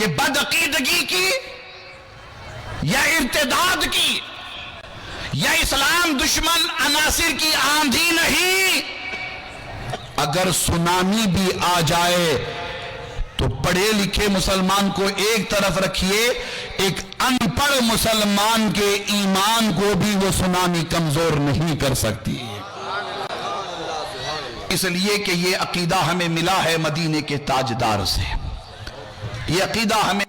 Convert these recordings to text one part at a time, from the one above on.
کہ بدعقیدگی کی یا ارتداد کی یا اسلام دشمن عناصر کی آندھی نہیں، اگر سونامی بھی آ جائے تو پڑھے لکھے مسلمان کو ایک طرف رکھیے، ایک ان پڑھ مسلمان کے ایمان کو بھی وہ سونامی کمزور نہیں کر سکتی، اس لیے کہ یہ عقیدہ ہمیں ملا ہے مدینے کے تاجدار سے، یہ عقیدہ ہمیں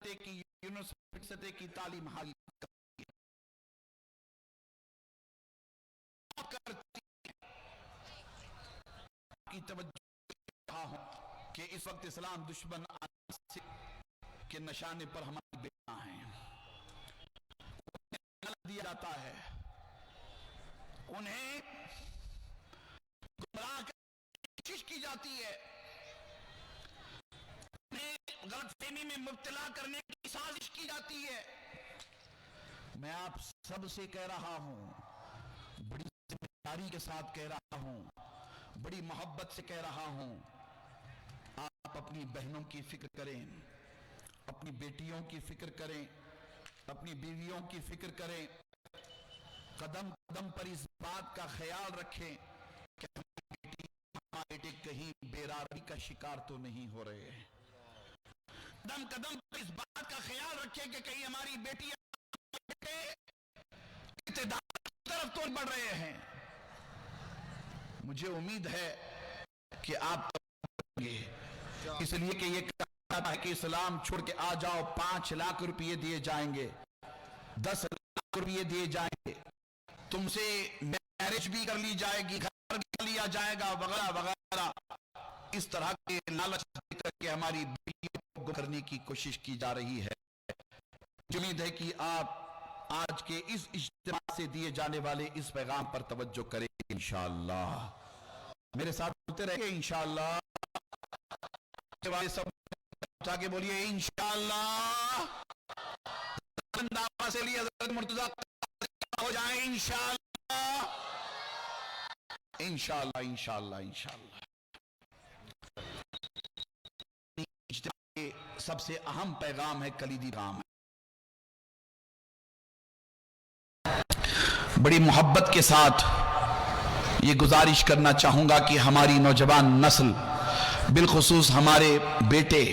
کی یونیورسٹی کی تعلیم حاصل کرتی کی توجہ ہوں کہ اس وقت اسلام دشمن کے نشانے پر ہماری بیٹیاں ہیں، انہیں دیا جاتا ہے، انہیں گمراہ کرنے کی کوشش کی جاتی ہے، غلط فہمی میں مبتلا کرنے کی سازش کی جاتی ہے۔ میں آپ سب سے کہہ رہا ہوں، بڑی ذمہ داری کے ساتھ کہہ رہا ہوں، بڑی محبت سے کہہ رہا ہوں، آپ اپنی بہنوں کی فکر کریں، اپنی بیٹیوں کی فکر کریں، اپنی بیویوں کی فکر کریں، قدم قدم پر اس بات کا خیال رکھیں کہ ہماری بیٹی کہیں بیراری کا شکار تو نہیں ہو رہے ہیں، قدم قدم پر اس بات کا خیال رکھیں کہ کہیں ہماری بیٹی ارتداد کی طرف تو بڑھ رہے ہیں۔ مجھے امید ہے کہ آپ گے، اس لیے کہ یہ کہا ہے کہ اسلام چھوڑ کے آ جاؤ، 5 لاکھ روپئے دیے جائیں گے، 10 لاکھ روپئے دیے جائیں گے، تم سے میرج بھی کر لی جائے گی، گھر بھی کر لیا جائے گا، وغیرہ وغیرہ، اس طرح کے لالچ دے کر کے ہماری بیٹیوں کو گم کرنے کی کوشش کی جا رہی ہے۔ امید ہے کہ آپ آج کے اس اجتماع سے دیے جانے والے اس پیغام پر توجہ کریں گے انشاءاللہ۔ میرے ساتھ بولتے رہے انشاءاللہ، سب اٹھا کے بولیے انشاءاللہ، دعویٰ سے لیے حضرت مرتضیٰ ہو جائیں انشاءاللہ، انشاءاللہ انشاءاللہ انشاءاللہ۔ سب سے اہم پیغام ہے، کلیدی پیغام ہے، بڑی محبت کے ساتھ یہ گزارش کرنا چاہوں گا کہ ہماری نوجوان نسل، بالخصوص ہمارے بیٹے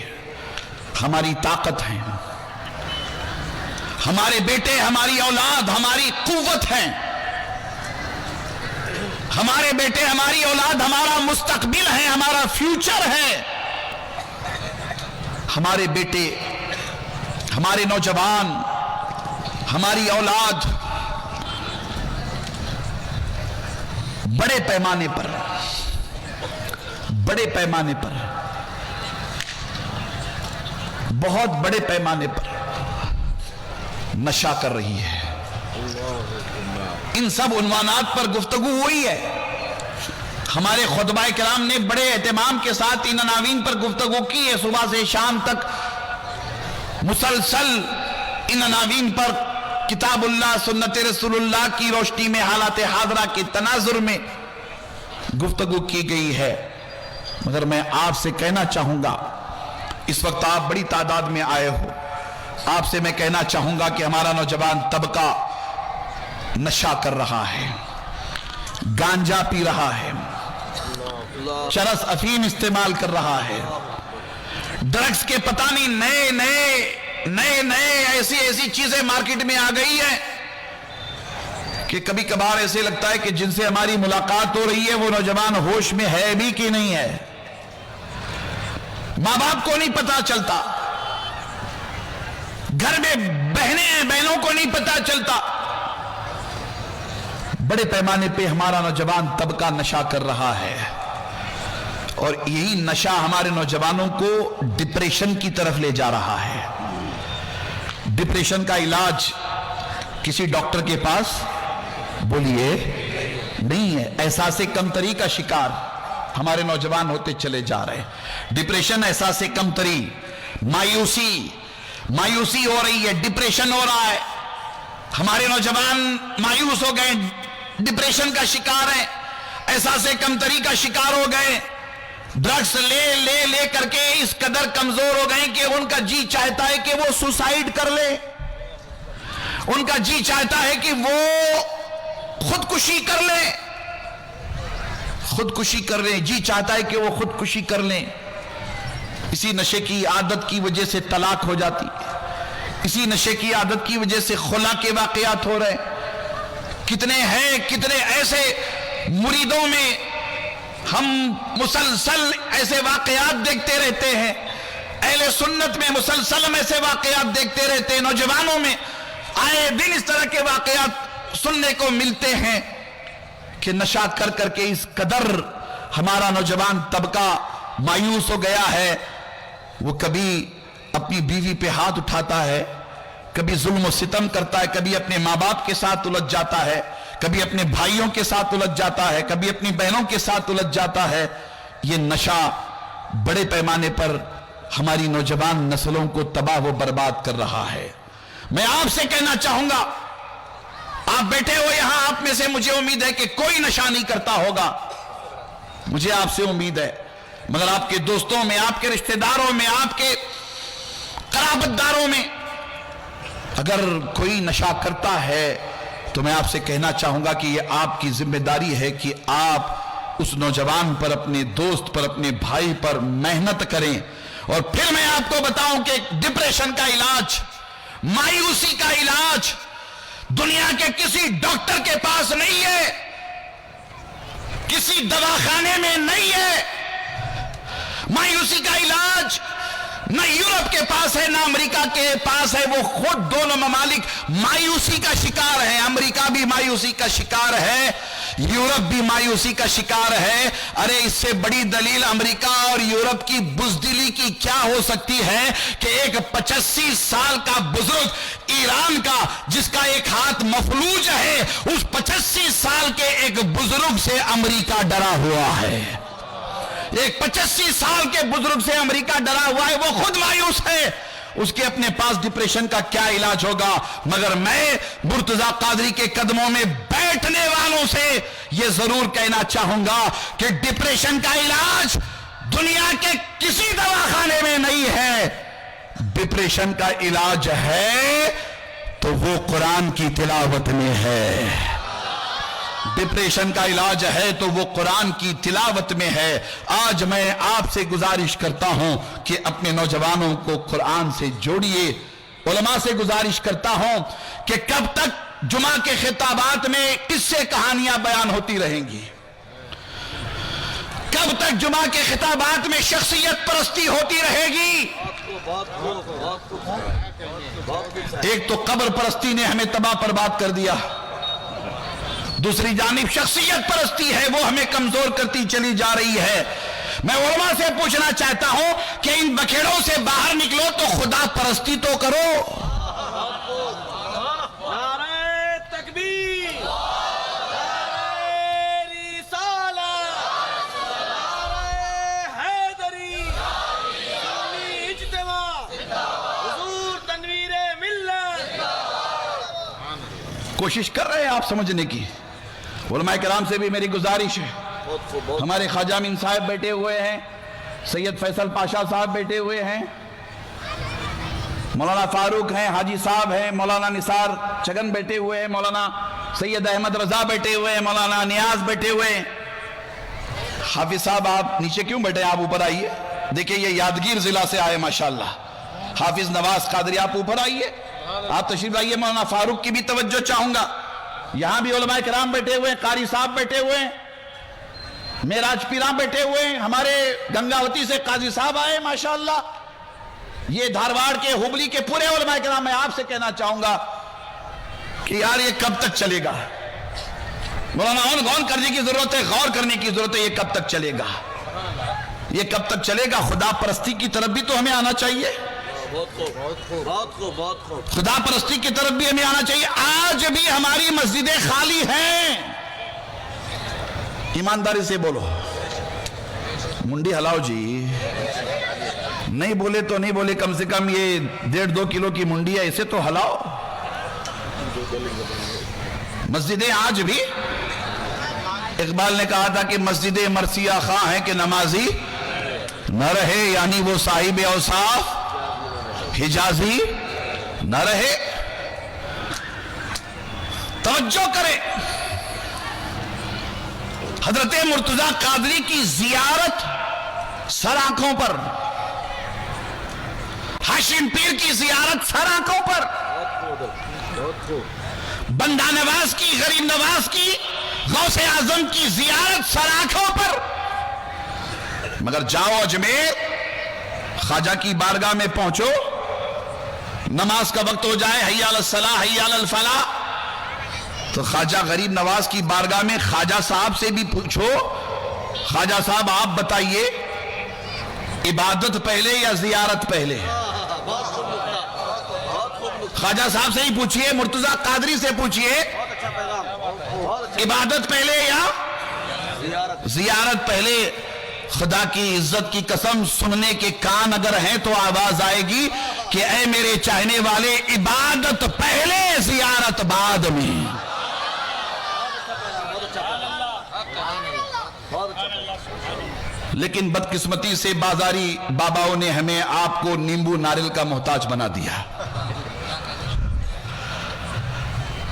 ہماری طاقت ہیں، ہمارے بیٹے ہماری اولاد ہماری قوت ہیں، ہمارے بیٹے ہماری اولاد ہمارا مستقبل ہے، ہمارا فیوچر ہے، ہمارے بیٹے ہمارے نوجوان ہماری اولاد بڑے پیمانے پر بہت بڑے پیمانے پر نشہ کر رہی ہے۔ ان سب عنوانات پر گفتگو ہوئی ہے، ہمارے خطبہ کرام نے بڑے اہتمام کے ساتھ ان عناوین پر گفتگو کی ہے، صبح سے شام تک مسلسل ان عناوین پر کتاب اللہ سنت رسول اللہ کی روشنی میں حالات حاضرہ کے تناظر میں گفتگو کی گئی ہے، مگر میں آپ سے کہنا چاہوں گا، اس وقت آپ بڑی تعداد میں آئے ہو، آپ سے میں کہنا چاہوں گا کہ ہمارا نوجوان طبقہ نشہ کر رہا ہے، گانجا پی رہا ہے، چرس افیم استعمال کر رہا ہے، ڈرگز کے پتہ نہیں نئے ایسی چیزیں مارکیٹ میں آ گئی ہیں کہ کبھی کبھار ایسے لگتا ہے کہ جن سے ہماری ملاقات ہو رہی ہے وہ نوجوان ہوش میں ہے بھی کہ نہیں ہے، ماں باپ کو نہیں پتا چلتا، گھر میں بہنوں کو نہیں پتا چلتا، بڑے پیمانے پہ ہمارا نوجوان طبقہ نشہ کر رہا ہے۔ اور یہی نشہ ہمارے نوجوانوں کو ڈپریشن کی طرف لے جا رہا ہے۔ ڈپریشن کا علاج کسی ڈاکٹر کے پاس بولیے نہیں ہے۔ احساس کمتری کا شکار ہمارے نوجوان ہوتے چلے جا رہے ہیں۔ ڈپریشن، احساس کمتری، مایوسی ہو رہی ہے، ڈپریشن ہو رہا ہے۔ ہمارے نوجوان مایوس ہو گئے، ڈپریشن کا شکار ہیں، احساس کمتری کا شکار ہو گئے۔ ڈرگس لے کر کے اس قدر کمزور ہو گئے کہ ان کا جی چاہتا ہے کہ وہ سوسائیڈ کر لے، ان کا جی چاہتا ہے کہ وہ خودکشی کر لیں، جی چاہتا ہے کہ وہ خودکشی کر لیں۔ اسی نشے کی عادت کی وجہ سے طلاق ہو جاتی، اسی نشے کی عادت کی وجہ سے خلا کے واقعات ہو رہے۔ کتنے ایسے مریدوں میں ہم مسلسل ایسے واقعات دیکھتے رہتے ہیں، اہل سنت میں مسلسل ہم ایسے واقعات دیکھتے رہتے ہیں، نوجوانوں میں آئے دن اس طرح کے واقعات سننے کو ملتے ہیں کہ نشہ کر کر کے اس قدر ہمارا نوجوان طبقہ مایوس ہو گیا ہے۔ وہ کبھی اپنی بیوی پہ ہاتھ اٹھاتا ہے، کبھی ظلم و ستم کرتا ہے، کبھی اپنے ماں باپ کے ساتھ الجھ جاتا ہے، کبھی اپنے بھائیوں کے ساتھ الجھ جاتا ہے، کبھی اپنی بہنوں کے ساتھ الجھ جاتا ہے۔ یہ نشہ بڑے پیمانے پر ہماری نوجوان نسلوں کو تباہ و برباد کر رہا ہے۔ میں آپ سے کہنا چاہوں گا، آپ بیٹھے ہو یہاں، آپ میں سے مجھے امید ہے کہ کوئی نشہ نہیں کرتا ہوگا، مجھے آپ سے امید ہے، مگر آپ کے دوستوں میں، آپ کے رشتہ داروں میں، آپ کے قرابت داروں میں اگر کوئی نشہ کرتا ہے تو میں آپ سے کہنا چاہوں گا کہ یہ آپ کی ذمہ داری ہے کہ آپ اس نوجوان پر، اپنے دوست پر، اپنے بھائی پر محنت کریں۔ اور پھر میں آپ کو بتاؤں کہ ڈپریشن کا علاج، مایوسی کا علاج دنیا کے کسی ڈاکٹر کے پاس نہیں ہے، کسی دواخانے میں نہیں ہے۔ مایوسی کا علاج نہ یورپ کے پاس ہے، نہ امریکہ کے پاس ہے۔ وہ خود دونوں ممالک مایوسی کا شکار ہیں، امریکہ بھی مایوسی کا شکار ہے، یورپ بھی مایوسی کا شکار ہے۔ ارے اس سے بڑی دلیل امریکہ اور یورپ کی بزدلی کی کیا ہو سکتی ہے کہ ایک 85 سال کا بزرگ ایران کا، جس کا ایک ہاتھ مفلوج ہے، اس 85 سال کے ایک بزرگ سے امریکہ ڈرا ہوا ہے۔ ایک 85 سال کے بزرگ سے امریکہ ڈرا ہوا ہے، وہ خود مایوس ہے۔ اس کے اپنے پاس ڈپریشن کا کیا علاج ہوگا؟ مگر میں مرتضی قادری کے قدموں میں بیٹھنے والوں سے یہ ضرور کہنا چاہوں گا کہ ڈپریشن کا علاج دنیا کے کسی دواخانے میں نہیں ہے۔ ڈپریشن کا علاج ہے تو وہ قرآن کی تلاوت میں ہے، ڈپریشن کا علاج ہے تو وہ قرآن کی تلاوت میں ہے۔ آج میں آپ سے گزارش کرتا ہوں کہ اپنے نوجوانوں کو قرآن سے جوڑیے۔ علماء سے گزارش کرتا ہوں کہ کب تک جمعہ کے خطابات میں قصے کہانیاں بیان ہوتی رہیں گی؟ کب تک جمعہ کے خطابات میں شخصیت پرستی ہوتی رہے گی؟ ایک تو قبر پرستی نے ہمیں تباہ برباد کر دیا، دوسری جانب شخصیت پرستی ہے، وہ ہمیں کمزور کرتی چلی جا رہی ہے۔ میں علماء سے پوچھنا چاہتا ہوں کہ ان بکھیڑوں سے باہر نکلو تو خدا پرستی تو کرو۔ نعرہ تکبیر، نعرہ رسالت، نعرہ حیدری، سنی اجتماع، حضور تنویر ملت۔ کوشش کر رہے ہیں آپ سمجھنے کی۔ علماء کرام سے بھی میری گزارش ہے، ہمارے خواجہ امین صاحب بیٹھے ہوئے ہیں، سید فیصل پاشا صاحب بیٹھے ہوئے ہیں، مولانا فاروق ہیں، حاجی صاحب ہیں، مولانا نثار چگن بیٹھے ہوئے ہیں، مولانا سید احمد رضا بیٹھے ہوئے ہیں، مولانا نیاز بیٹھے ہوئے ہیں۔ حافظ صاحب آپ نیچے کیوں بیٹھے ہیں؟ آپ اوپر آئیے، دیکھیں یہ یادگیر ضلع سے آئے ماشاءاللہ۔ حافظ نواز قادری آپ اوپر آئیے، آپ تشریف لائیے۔ مولانا فاروق کی بھی توجہ چاہوں گا، یہاں بھی علماء کرام بیٹھے ہوئے ہیں، قاری صاحب بیٹھے ہوئے ہیں، معراج پیراں بیٹھے ہوئے ہیں، ہمارے گنگاوتی سے قاضی صاحب آئے ماشاءاللہ۔ یہ دھارواڑ کے، ہبلی کے پورے علماء کرام، میں آپ سے کہنا چاہوں گا کہ یار یہ کب تک چلے گا؟ مولانا غور کرنے کی ضرورت ہے، غور کرنے کی ضرورت ہے، یہ کب تک چلے گا؟ یہ کب تک چلے گا؟ خدا پرستی کی طرف بھی تو ہمیں آنا چاہیے، بہت خوب بہت خوب بہت خوب بہت خوب. خدا پرستی کی طرف بھی ہمیں آنا چاہیے. آج بھی ہماری مسجدیں خالی ہیں. ایمانداری سے بولو، منڈی ہلاؤ جی. نہیں بولے تو نہیں بولے، کم سے کم یہ 1.5-2 کلو کی منڈی ہے، اسے تو ہلاؤ. مسجدیں آج بھی، اقبال نے کہا تھا کہ مسجد مرثیہ خواہ ہیں کہ نمازی نہ رہے، یعنی وہ صاحب اوصاف حجازی نہ رہے. توجہ کرے، حضرت مرتضیٰ قادری کی زیارت سر آنکھوں پر، ہاشم پیر کی زیارت سر آنکھوں پر، بندہ نواز کی، غریب نواز کی، غوث اعظم کی زیارت سر آنکھوں پر. مگر جاؤ اجمیر، خواجہ کی بارگاہ میں پہنچو، نماز کا وقت ہو جائے، حی علی الصلاۃ حی علی الفلاح، تو خواجہ غریب نواز کی بارگاہ میں خواجہ صاحب سے بھی پوچھو، خواجہ صاحب آپ بتائیے عبادت پہلے یا زیارت پہلے؟ خواجہ صاحب سے ہی پوچھئے، مرتضیٰ قادری سے پوچھئے، عبادت پہلے یا زیارت پہلے؟ خدا کی عزت کی قسم، سننے کے کان اگر ہیں تو آواز آئے گی کہ اے میرے چاہنے والے، عبادت پہلے زیارت بعد میں. لیکن بدقسمتی سے بازاری باباؤں نے ہمیں آپ کو نیمبو ناریل کا محتاج بنا دیا.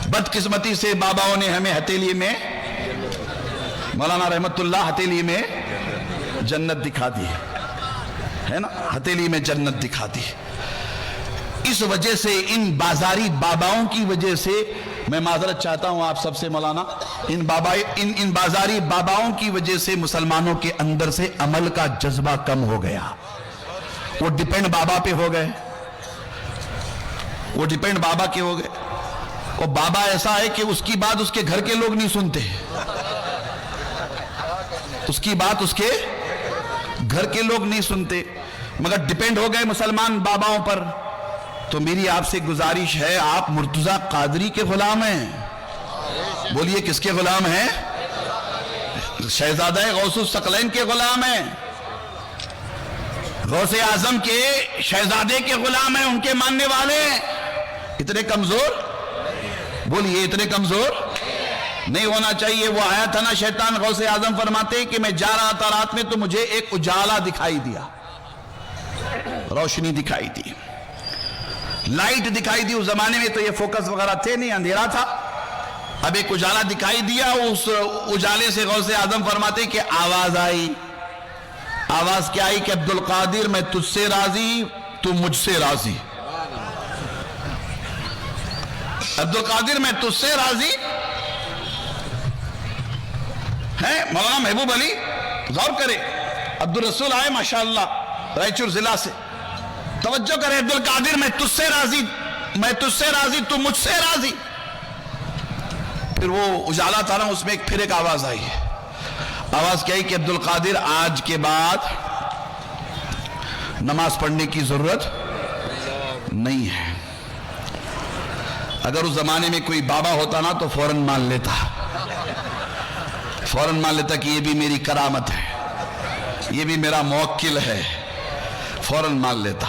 بدقسمتی سے باباؤں نے ہمیں ہتھیلی میں، مولانا رحمت اللہ ہتھیلی میں جنت دکھا دی ہے نا، ہتھیلی میں جنت دکھا دی. اس وجہ سے، ان بازاری باباؤں کی وجہ سے، میں معذرت چاہتا ہوں آپ سب سے مولانا، ان بازاری باباؤں کی وجہ سے مسلمانوں کے اندر سے عمل کا جذبہ کم ہو گیا. وہ ڈیپینڈ بابا پہ ہو گئے، وہ ڈیپینڈ بابا کے ہو گئے. وہ بابا ایسا ہے کہ اس کی بات اس کے گھر کے لوگ نہیں سنتے، اس کی بات اس کے گھر کے لوگ نہیں سنتے، مگر ڈیپینڈ ہو گئے مسلمان باباؤں پر. تو میری آپ سے گزارش ہے، آپ مرتضیٰ قادری کے غلام ہیں. بولیے کس کے غلام ہیں؟ شہزادہ غوث الثقلین کے غلام ہیں، غوث اعظم کے شہزادے کے غلام ہیں، ان کے ماننے والے. اتنے کمزور، بولیے اتنے کمزور نہیں ہونا چاہیے. وہ آیا تھا نا شیطان، غوث اعظم فرماتے ہیں کہ میں جا رہا تھا رات میں تو مجھے ایک اجالا دکھائی دیا، روشنی دکھائی دی، لائٹ دکھائی دی. اس زمانے میں تو یہ فوکس وغیرہ تھے نہیں، اندھیرا تھا. اب ایک اجالا دکھائی دیا، اس اجالے سے غوث اعظم فرماتے ہیں کہ آواز آئی. آواز کیا آئی؟ کہ عبدالقادر میں تجھ سے راضی، تو مجھ سے راضی. عبدالقادر میں تجھ سے راضی ہے. مولانا محبوب علی غور کرے، عبدالرسول آئے ماشاءاللہ رائچور ضلع سے، توجہ کرے. عبدالقادر میں تجھ سے راضی، میں تجھ سے راضی، تو مجھ سے راضی. پھر وہ اجالا تھا نا، اس میں پھر ایک آواز آئی. آواز کیا ہے؟ کہ عبدالقادر آج کے بعد نماز پڑھنے کی ضرورت نہیں ہے. اگر اس زمانے میں کوئی بابا ہوتا نا تو فوراً مان لیتا، فوراً مان لیتا کہ یہ بھی میری کرامت ہے، یہ بھی میرا موکل ہے، فوراً مان لیتا.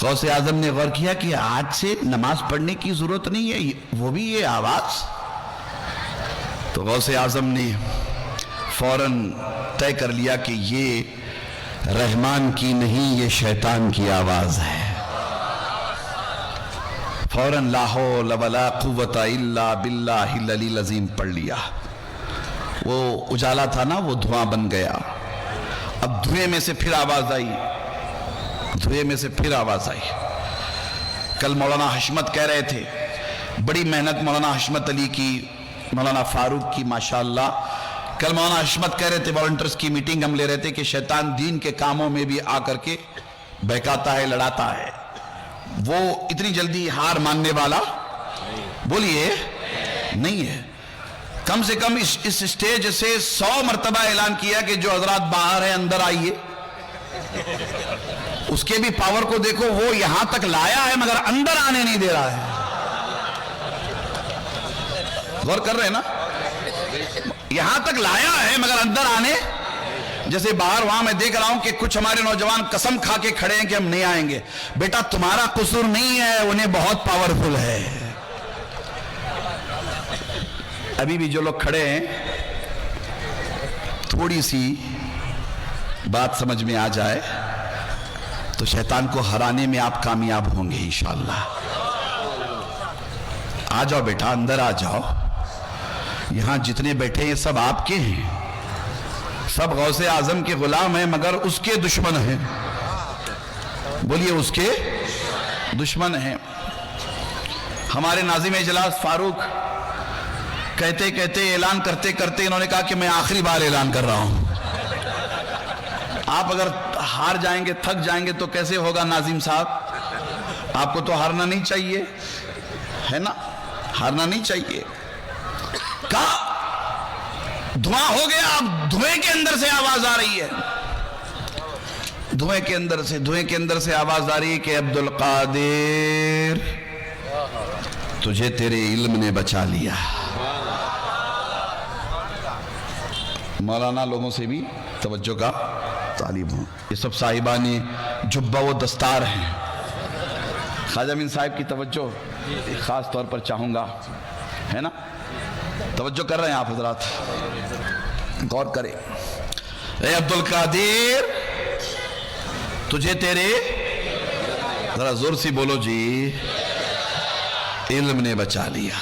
غوث اعظم نے غور کیا کہ آج سے نماز پڑھنے کی ضرورت نہیں ہے، وہ بھی یہ آواز. تو غوث اعظم نے فوراً طے کر لیا کہ یہ رحمان کی نہیں، یہ شیطان کی آواز ہے. فوراً لا حول ولا قوت الا باللہ العلی العظیم پڑھ لیا. وہ اجالا تھا نا، وہ دھواں بن گیا. اب دھوئے میں سے پھر آواز آئی، دھوئے میں سے پھر آواز آئی. کل مولانا حشمت کہہ رہے تھے، بڑی محنت مولانا حشمت علی کی، مولانا فاروق کی ماشاءاللہ. کل مولانا حشمت کہہ رہے تھے، والنٹرز کی میٹنگ ہم لے رہے تھے، کہ شیطان دین کے کاموں میں بھی آ کر کے بہکاتا ہے، لڑاتا ہے. وہ اتنی جلدی ہار ماننے والا بولیے نہیں ہے. کم سے کم اس سٹیج سے 100 مرتبہ اعلان کیا کہ جو حضرات باہر ہیں اندر آئیے. اس کے بھی پاور کو دیکھو, وہ یہاں تک لایا ہے مگر اندر آنے نہیں دے رہا ہے. غور کر رہے ہیں نا, یہاں تک لایا ہے مگر اندر آنے. جیسے باہر وہاں میں دیکھ رہا ہوں کہ کچھ ہمارے نوجوان قسم کھا کے کھڑے ہیں کہ ہم نہیں آئیں گے. بیٹا تمہارا قصور نہیں ہے, انہیں بہت پاورفل ہے. ابھی بھی جو لوگ کھڑے ہیں, تھوڑی سی بات سمجھ میں آ جائے تو شیطان کو ہرانے میں آپ کامیاب ہوں گے انشاءاللہ. آ جاؤ بیٹا, اندر آ جاؤ. یہاں جتنے بیٹھے ہیں سب آپ کے ہیں, سب غوث اعظم کے غلام ہیں مگر اس کے دشمن ہیں. بولیے اس کے دشمن ہیں. ہمارے ناظم اجلاس فاروق کہتے کہتے اعلان کرتے کرتے انہوں نے کہا کہ میں آخری بار اعلان کر رہا ہوں. آپ اگر ہار جائیں گے, تھک جائیں گے تو کیسے ہوگا ناظم صاحب؟ آپ کو تو ہارنا نہیں چاہیے, ہے نا, ہارنا نہیں چاہیے. کہا دھواں ہو گیا, اب دھوئیں کے اندر سے آواز آ رہی ہے. دھوئیں کے اندر سے آواز آ رہی ہے کہ عبدالقادر تجھے تیرے علم نے بچا لیا. مولانا لوگوں سے بھی توجہ کا طالب ہوں. یہ سب صاحبان جبہ و دستار ہیں. خواجہ امین صاحب کی توجہ خاص طور پر چاہوں گا, ہے نا. توجہ کر رہے ہیں آپ حضرات, غور کریں. اے عبدالقادر تجھے تیرے, ذرا زور سے بولو جی, علم نے بچا لیا.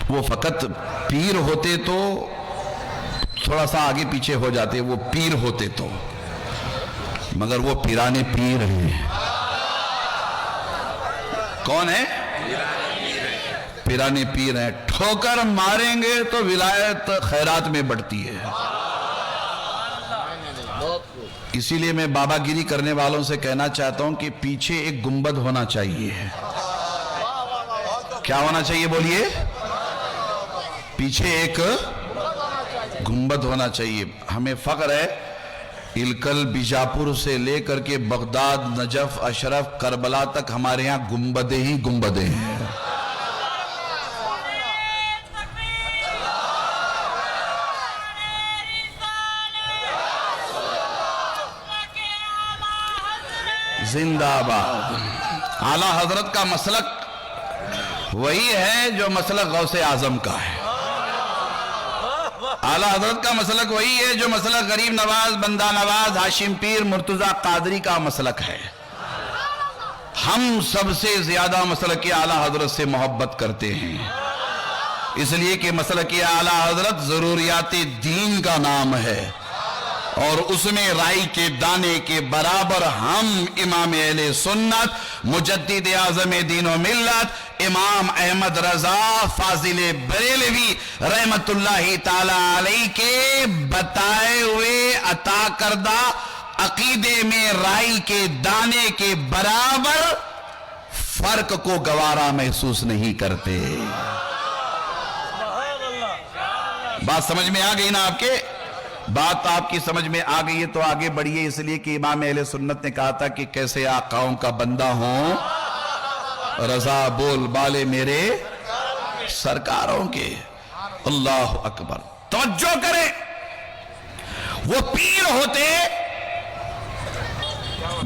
وہ فقط پیر ہوتے تو تھوڑا سا آگے پیچھے ہو جاتے, وہ پیر ہوتے تو, مگر وہ پیرانے پیر ہیں. کون ہے؟ پیرانے پیر ہیں. ٹھوکر ماریں گے تو ولایت خیرات میں بڑھتی ہے. اسی لیے میں بابا گیری کرنے والوں سے کہنا چاہتا ہوں کہ پیچھے ایک گنبد ہونا چاہیے. کیا ہونا چاہیے بولیے؟ پیچھے ایک گنبد ہونا چاہیے. ہمیں فخر ہے, الکل بیجاپور سے لے کر کے بغداد, نجف, اشرف, کربلا تک ہمارے یہاں گنبدیں ہی گنبدیں ہیں. زندہ باد. اعلیٰ حضرت کا مسلک وہی ہے جو مسلک غوث اعظم کا ہے. اعلیٰ حضرت کا مسلک وہی ہے جو مسلک غریب نواز, بندہ نواز, ہاشم پیر, مرتضی قادری کا مسلک ہے. ہم سب سے زیادہ مسلک اعلیٰ حضرت سے محبت کرتے ہیں, اس لیے کہ مسلک اعلیٰ حضرت ضروریات دین کا نام ہے, اور اس میں رائی کے دانے کے برابر ہم امام اہل سنت مجدد اعظم دین و ملت امام احمد رضا فاضل بریلوی رحمت اللہ تعالی علیہ کے بتائے ہوئے عطا کردہ عقیدے میں رائی کے دانے کے برابر فرق کو گوارا محسوس نہیں کرتے. بات سمجھ میں آ گئی نا آپ کے؟ بات آپ کی سمجھ میں آ گئی ہے تو آگے بڑھیے, اس لیے کہ امام اہل سنت نے کہا تھا کہ کیسے آقاؤں کا بندہ ہوں, رضا بول بالے میرے سرکاروں کے. اللہ اکبر. توجہ کریں, وہ پیر ہوتے,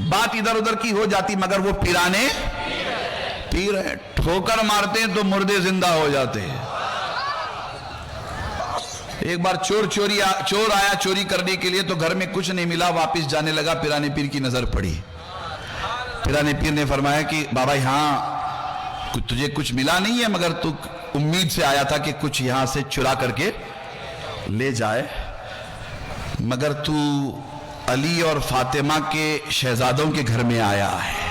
بات ادھر ادھر کی ہو جاتی, مگر وہ پیرانے پیر ہیں. ٹھوکر مارتے ہیں تو مردے زندہ ہو جاتے ہیں. ایک بار چور آیا چوری کرنے کے لیے, تو گھر میں کچھ نہیں ملا, واپس جانے لگا, پیرانے پیر کی نظر پڑی. پیرانے پیر نے فرمایا کہ بابا یہاں تجھے کچھ ملا نہیں ہے, مگر تو امید سے آیا تھا کہ کچھ یہاں سے چرا کر کے لے جائے, مگر تو علی اور فاطمہ کے شہزادوں کے گھر میں آیا ہے.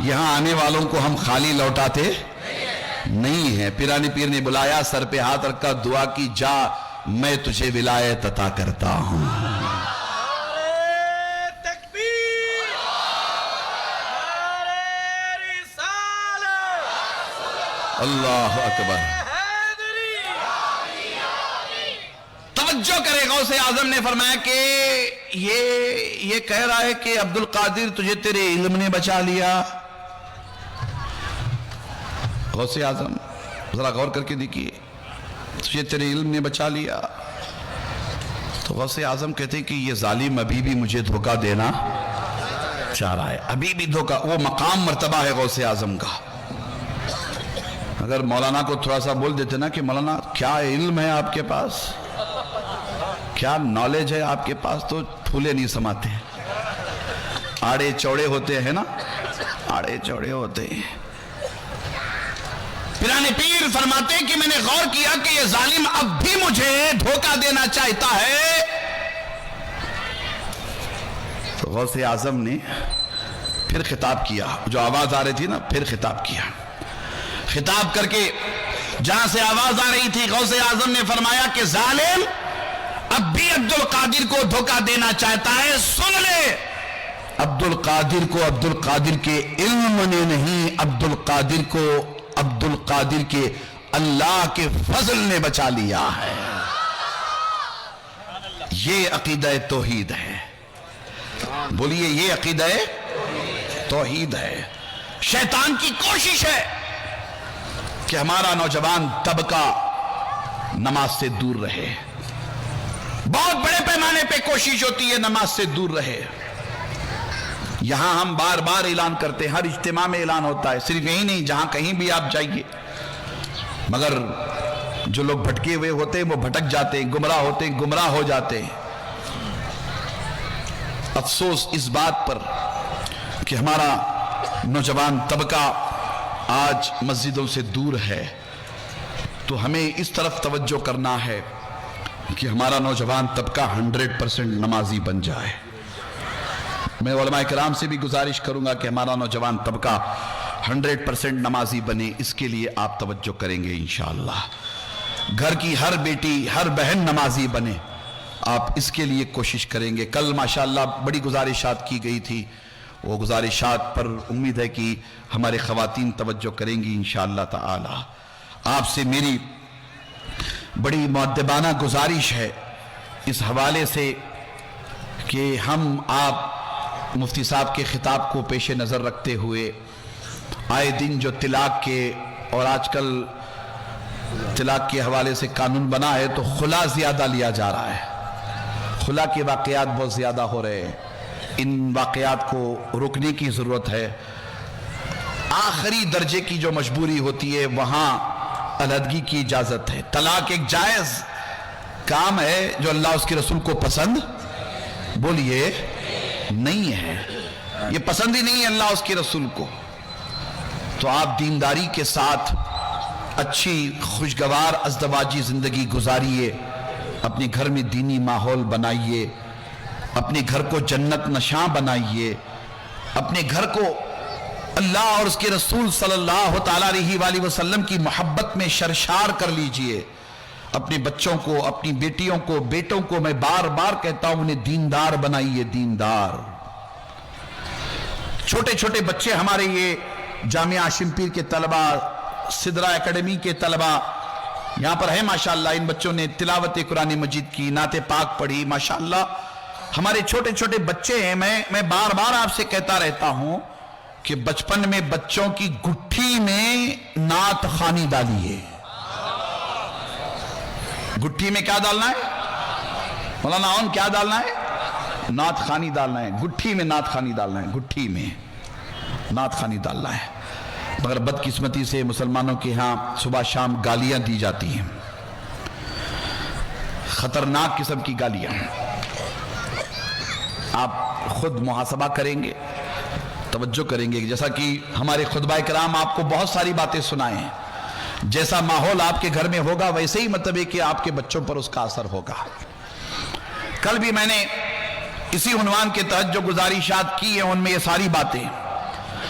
یہاں آنے والوں کو ہم خالی لوٹاتے نہیں ہے. پیرانے پیر نے بلایا, سر پہ ہاتھ رکھا, دعا کی, جا میں تجھے ولایت عطا کرتا ہوں. اللہ اکبر. توجہ کرے غوث اعظم نے فرمایا کہ یہ کہہ رہا ہے کہ عبد القادر تجھے تیرے علم نے بچا لیا. غوث اعظم ذرا غور کر کے دیکھیے, تجھے تیرے علم نے بچا لیا. تو غوث اعظم کہتے کہ یہ ظالم ابھی بھی مجھے دھوکہ دینا چاہ رہا ہے, ابھی بھی دھوکہ. وہ مقام مرتبہ ہے غوث اعظم کا. اگر مولانا کو تھوڑا سا بول دیتے نا کہ مولانا کیا علم ہے آپ کے پاس, کیا نالج ہے آپ کے پاس, تو پھولے نہیں سماتے ہیں. آڑے چوڑے ہوتے ہیں نا, آڑے چوڑے ہوتے ہیں. پیرانے پیر فرماتے ہیں کہ میں نے غور کیا کہ یہ ظالم اب بھی مجھے دھوکہ دینا چاہتا ہے. تو غوث اعظم نے پھر خطاب کیا, جو آواز آ رہی تھی نا, پھر خطاب کیا. خطاب کر کے جہاں سے آواز آ رہی تھی غوث اعظم نے فرمایا کہ ظالم اب بھی عبد القادر کو دھوکہ دینا چاہتا ہے. سن لے, عبد القادر کو عبد القادر کے علم نے نہیں, عبد القادر کو عبد القادر کے اللہ کے فضل نے بچا لیا ہے. یہ عقیدہ توحید ہے. بولیے, یہ عقیدہ توحید ہے. شیطان کی کوشش ہے کہ ہمارا نوجوان طبقہ نماز سے دور رہے. بہت بڑے پیمانے پہ کوشش ہوتی ہے نماز سے دور رہے. یہاں ہم بار بار اعلان کرتے ہیں, ہر اجتماع میں اعلان ہوتا ہے, صرف یہی نہیں, جہاں کہیں بھی آپ جائیے. مگر جو لوگ بھٹکے ہوئے ہوتے ہیں وہ بھٹک جاتے ہیں, گمراہ ہوتے ہیں, گمراہ ہو جاتے ہیں. افسوس اس بات پر کہ ہمارا نوجوان طبقہ آج مسجدوں سے دور ہے. تو ہمیں اس طرف توجہ کرنا ہے کہ ہمارا نوجوان طبقہ 100% نمازی بن جائے. میں علماء کرام سے بھی گزارش کروں گا کہ ہمارا نوجوان طبقہ 100% نمازی بنے. اس کے لیے آپ توجہ کریں گے انشاءاللہ. گھر کی ہر بیٹی, ہر بہن نمازی بنے, آپ اس کے لیے کوشش کریں گے. کل ماشاءاللہ بڑی گزارشات کی گئی تھی, وہ گزارشات پر امید ہے کہ ہمارے خواتین توجہ کریں گی انشاءاللہ تعالی. آپ سے میری بڑی مؤدبانہ گزارش ہے اس حوالے سے کہ ہم آپ مفتی صاحب کے خطاب کو پیش نظر رکھتے ہوئے آئے دن جو طلاق کے, اور آج کل طلاق کے حوالے سے قانون بنا ہے تو خلا زیادہ لیا جا رہا ہے. خلا کے واقعات بہت زیادہ ہو رہے ہیں. ان واقعات کو روکنے کی ضرورت ہے. آخری درجے کی جو مجبوری ہوتی ہے وہاں علیحدگی کی اجازت ہے. طلاق ایک جائز کام ہے جو اللہ اس کے رسول کو پسند, بولیے, نہیں ہے. یہ پسند ہی نہیں ہے اللہ اس کے رسول کو. تو آپ دینداری کے ساتھ اچھی خوشگوار ازدواجی زندگی گزاریے, اپنے گھر میں دینی ماحول بنائیے, اپنے گھر کو جنت نشاں بنائیے, اپنے گھر کو اللہ اور اس کے رسول صلی اللہ تعالیٰ علیہ وآلہ وسلم کی محبت میں شرشار کر لیجئے. اپنے بچوں کو, اپنی بیٹیوں کو, بیٹوں کو میں بار بار کہتا ہوں انہیں دیندار بنائیے, دیندار. چھوٹے چھوٹے بچے ہمارے یہ جامعہ عاشم پیر کے طلبہ, سدرہ اکیڈمی کے طلبہ یہاں پر ہے ماشاءاللہ. ان بچوں نے تلاوت قرآن مجید کی, نعت پاک پڑھی ماشاءاللہ. ہمارے چھوٹے چھوٹے بچے ہیں. میں بار بار آپ سے کہتا رہتا ہوں کہ بچپن میں بچوں کی گٹھی میں نعت خوانی ڈالیے. گٹھی میں کیا ڈالنا ہے مولانا؟ کیا ڈالنا ہے؟ نعت خوانی ڈالنا ہے. گٹھی میں نعت خوانی ڈالنا ہے, گٹھی میں نعت خوانی ڈالنا ہے. مگر بدقسمتی سے مسلمانوں کے ہاں صبح شام گالیاں دی جاتی ہیں, خطرناک قسم کی گالیاں. آپ خود محاسبہ کریں گے, توجہ کریں گے. جیسا کہ ہمارے خطبہ کرام آپ کو بہت ساری باتیں سنائے ہیں, جیسا ماحول آپ کے گھر میں ہوگا ویسے ہی مطلب ہے کہ آپ کے بچوں پر اس کا اثر ہوگا. کل بھی میں نے اسی عنوان کے تحت جو گزارشات کی ہیں ان میں یہ ساری باتیں,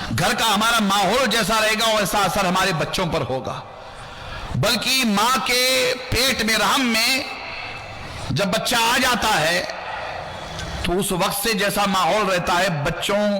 گھر کا ہمارا ماحول جیسا رہے گا ویسا اثر ہمارے بچوں پر ہوگا. بلکہ ماں کے پیٹ میں رحم میں جب بچہ آ جاتا ہے تو اس وقت سے جیسا ماحول رہتا ہے, بچوں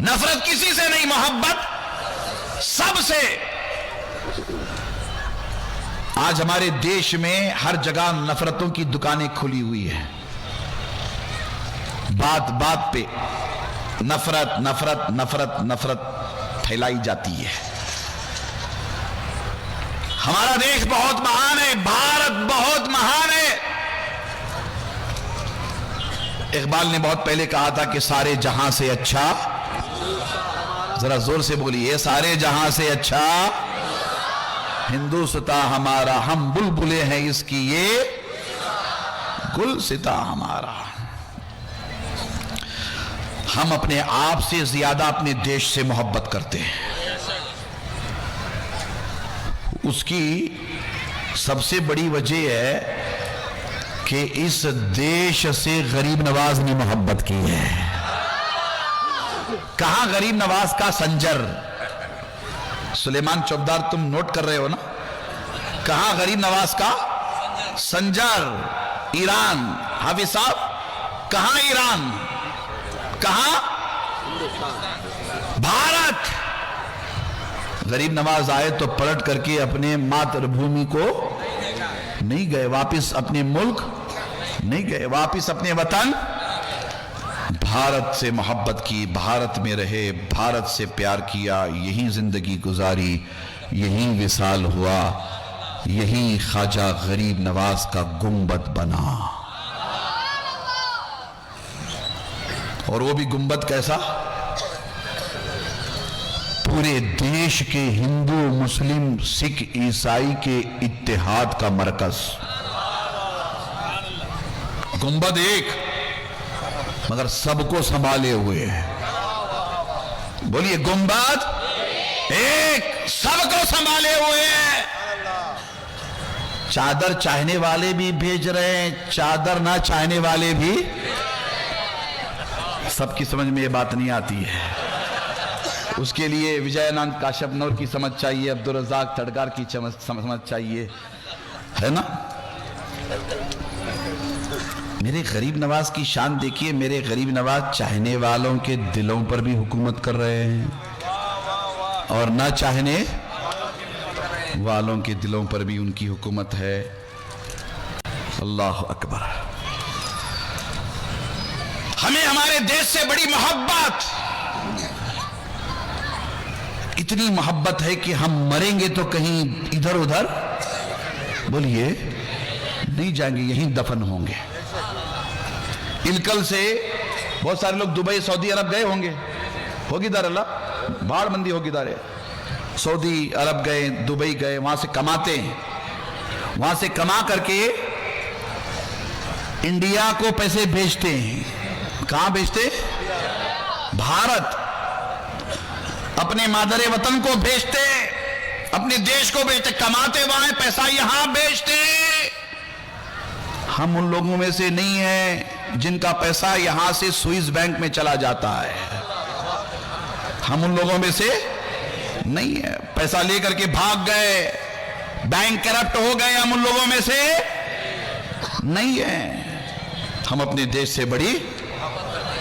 نفرت کسی سے نہیں، محبت سب سے۔ آج ہمارے دیش میں ہر جگہ نفرتوں کی دکانیں کھلی ہوئی ہیں، بات بات پہ نفرت نفرت نفرت نفرت پھیلائی جاتی ہے۔ ہمارا دیش بہت مہان ہے، بھارت بہت مہان ہے۔ اقبال نے بہت پہلے کہا تھا کہ سارے جہاں سے اچھا، ذرا زور سے بولیے، سارے جہاں سے اچھا ہندوستاں ہمارا، ہم بلبلے ہیں اس کی یہ گلستاں ہمارا۔ ہم اپنے آپ سے زیادہ اپنے دیش سے محبت کرتے ہیں۔ اس کی سب سے بڑی وجہ ہے کہ اس دیش سے غریب نواز نے محبت کی ہے۔ کہاں غریب نواز کا سنجر؟ سلیمان چوکدار تم نوٹ کر رہے ہو نا؟ کہاں غریب نواز کا سنجر؟ ایران۔ حافظ صاحب کہاں ایران؟ کہاں بھارت؟ غریب نواز آئے تو پلٹ کر کے اپنے ماتر بھومی کو نہیں گئے، واپس اپنے ملک نہیں گئے، واپس اپنے وطن۔ بھارت سے محبت کی، بھارت میں رہے، بھارت سے پیار کیا، یہی زندگی گزاری، یہی وصال ہوا، یہی خواجہ غریب نواز کا گنبد بنا۔ اور وہ بھی گنبد کیسا؟ پورے دیش کے ہندو مسلم سکھ عیسائی کے اتحاد کا مرکز۔ گنبد ایک مگر سب کو سنبھالے ہوئے ہے۔ بولیے گنبد ایک سب کو سنبھالے ہوئے ہے۔ چادر چاہنے والے بھی بھیج رہے ہیں، چادر نہ چاہنے والے بھی۔ سب کی سمجھ میں یہ بات نہیں آتی ہے، اس کے لیے وجے نانت کاشپ نور کی سمجھ چاہیے، عبدالرزاق تھڑگار کی سمجھ چاہیے، ہے نا؟ میرے غریب نواز کی شان دیکھیے، میرے غریب نواز چاہنے والوں کے دلوں پر بھی حکومت کر رہے ہیں اور نہ چاہنے والوں کے دلوں پر بھی ان کی حکومت ہے۔ اللہ اکبر۔ ہمیں ہمارے دیش سے بڑی محبت، اتنی محبت ہے کہ ہم مریں گے تو کہیں ادھر ادھر بولیے نہیں جائیں گے، یہیں دفن ہوں گے۔ الکل سے بہت سارے لوگ دبئی سعودی عرب گئے ہوں گے، ہوگی دار اللہ بھاڑ مندی ہوگی دارے، سعودی عرب گئے، دبئی گئے، وہاں سے کماتے ہیں، وہاں سے کما کر کے انڈیا کو پیسے بھیجتے ہیں۔ کہاں بھیجتے؟ بھارت۔ اپنے مادر وطن کو بھیجتے، اپنے دیش کو بھیجتے، کماتے وہاں پیسہ یہاں بھیجتے۔ ہم ان لوگوں میں سے نہیں ہیں جن کا پیسہ یہاں سے سوئس بینک میں چلا جاتا ہے، ہم ان لوگوں میں سے نہیں ہیں۔ پیسہ لے کر کے بھاگ گئے، بینک کرپٹ ہو گئے، ہم ان لوگوں میں سے نہیں ہیں۔ ہم اپنے دیش سے بڑی